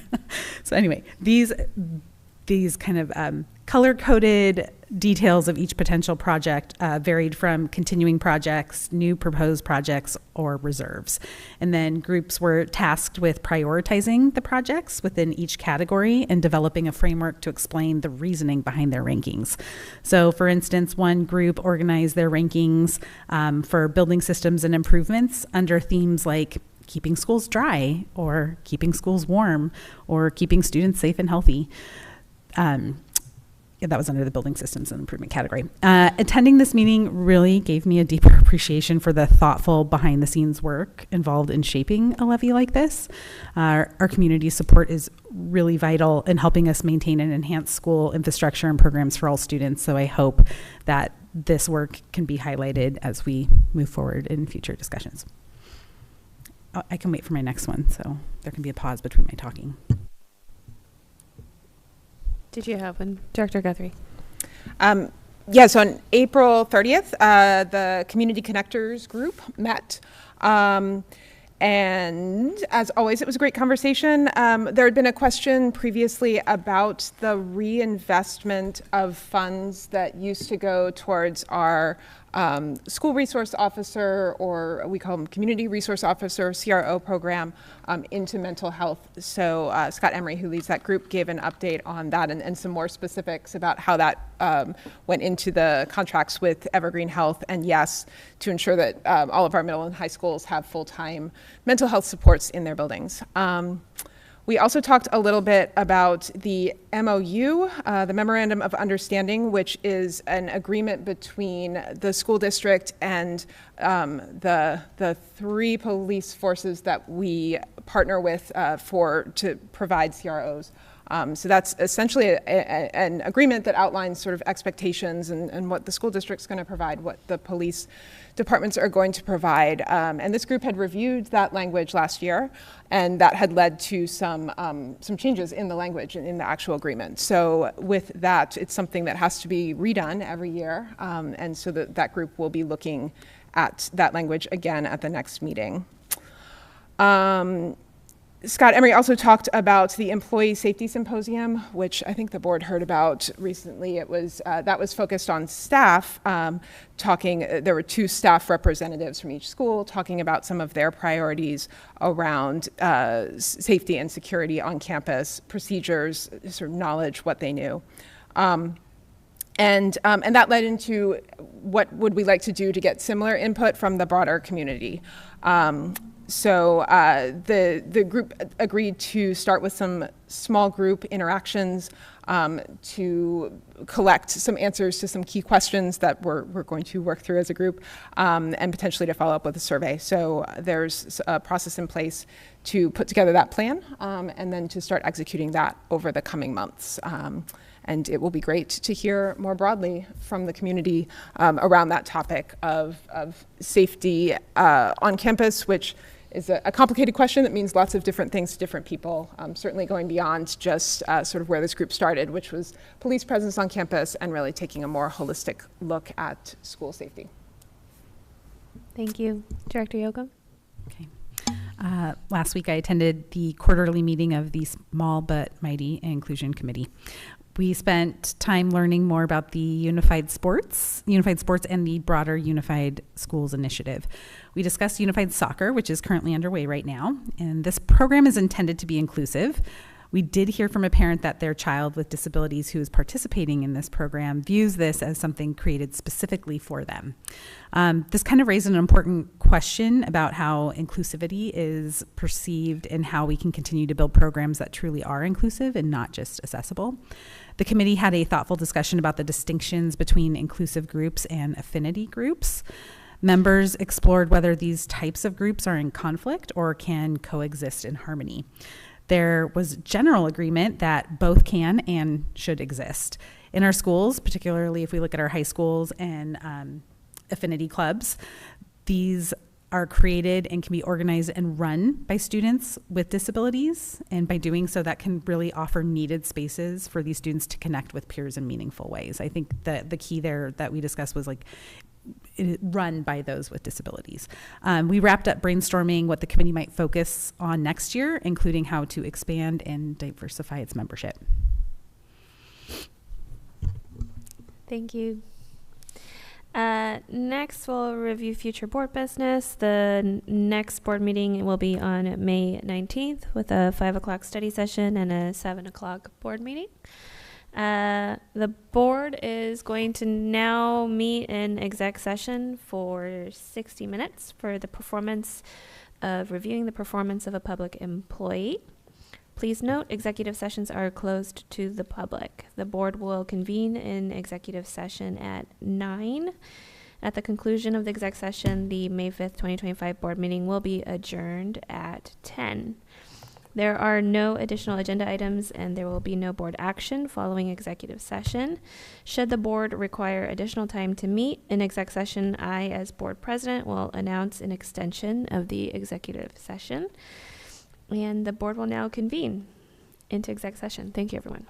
[SPEAKER 6] So anyway, these these kind of color-coded details of each potential project varied from continuing projects, new proposed projects, or reserves. And then groups were tasked with prioritizing the projects within each category and developing a framework to explain the reasoning behind their rankings. So for instance, one group organized their rankings for building systems and improvements under themes like keeping schools dry, or keeping schools warm, or keeping students safe and healthy. That was under the building systems and improvement category. Attending this meeting really gave me a deeper appreciation for the thoughtful behind the scenes work involved in shaping a levy like this. Our community support is really vital in helping us maintain and enhance school infrastructure and programs for all students. So I hope that this work can be highlighted as we move forward in future discussions. I can wait for my next one, so there can be a pause between my talking.
[SPEAKER 1] Did you have one, Director Guthrie?
[SPEAKER 5] Yeah, so on April 30th, the Community Connectors group met. And as always, it was a great conversation. There had been a question previously about the reinvestment of funds that used to go towards our school resource officer, or we call them community resource officer, CRO program, into mental health. So Scott Emery, who leads that group, gave an update on that and some more specifics about how that went into the contracts with Evergreen Health. And yes, to ensure that all of our middle and high schools have full-time mental health supports in their buildings. We also talked a little bit about the MOU, the Memorandum of Understanding, which is an agreement between the school district and the 3 police forces that we partner with to provide CROs. So that's essentially an agreement that outlines sort of expectations and what the school district's going to provide, what the police departments are going to provide. And this group had reviewed that language last year, and that had led to some changes in the language and in the actual agreement. So with that, it's something that has to be redone every year. And so that group will be looking at that language again at the next meeting. Scott Emery also talked about the Employee Safety Symposium, which I think the board heard about recently. It was that was focused on staff, there were 2 staff representatives from each school talking about some of their priorities around safety and security on campus, procedures, sort of knowledge, what they knew. And that led into what would we like to do to get similar input from the broader community. So the group agreed to start with some small group interactions to collect some answers to some key questions that we're going to work through as a group, and potentially to follow up with a survey. So there's a process in place to put together that plan and then to start executing that over the coming months. And it will be great to hear more broadly from the community around that topic of safety on campus, which is a complicated question that means lots of different things to different people, certainly going beyond just sort of where this group started, which was police presence on campus and really taking a more holistic look at school safety.
[SPEAKER 1] Thank you. Director Yoakum?
[SPEAKER 6] Okay. Last week I attended the quarterly meeting of the Small But Mighty Inclusion Committee. We spent time learning more about the Unified Sports and the broader Unified Schools initiative. We discussed Unified Soccer, which is currently underway right now, and this program is intended to be inclusive. We did hear from a parent that their child with disabilities who is participating in this program views this as something created specifically for them. This kind of raised an important question about how inclusivity is perceived and how we can continue to build programs that truly are inclusive and not just accessible. The committee had a thoughtful discussion about the distinctions between inclusive groups and affinity groups. Members explored whether these types of groups are in conflict or can coexist in harmony. There was general agreement that both can and should exist. In our schools, particularly if we look at our high schools and affinity clubs, these are created and can be organized and run by students with disabilities. And by doing so, that can really offer needed spaces for these students to connect with peers in meaningful ways. I think that the key there that we discussed was run by those with disabilities. We wrapped up brainstorming what the committee might focus on next year, including how to expand and diversify its membership.
[SPEAKER 1] Thank you. Next, we'll review future board business. The next board meeting will be on May 19th with a 5 o'clock study session and a 7 o'clock board meeting. The board is going to now meet in exec session for 60 minutes for the reviewing the performance of a public employee. Please note, executive sessions are closed to the public. The board will convene in executive session at 9. At the conclusion of the exec session, the May 5th, 2025 board meeting will be adjourned at 10. There are no additional agenda items and there will be no board action following executive session. Should the board require additional time to meet in exec session, I, as board president, will announce an extension of the executive session. And the board will now convene into exec session. Thank you, everyone.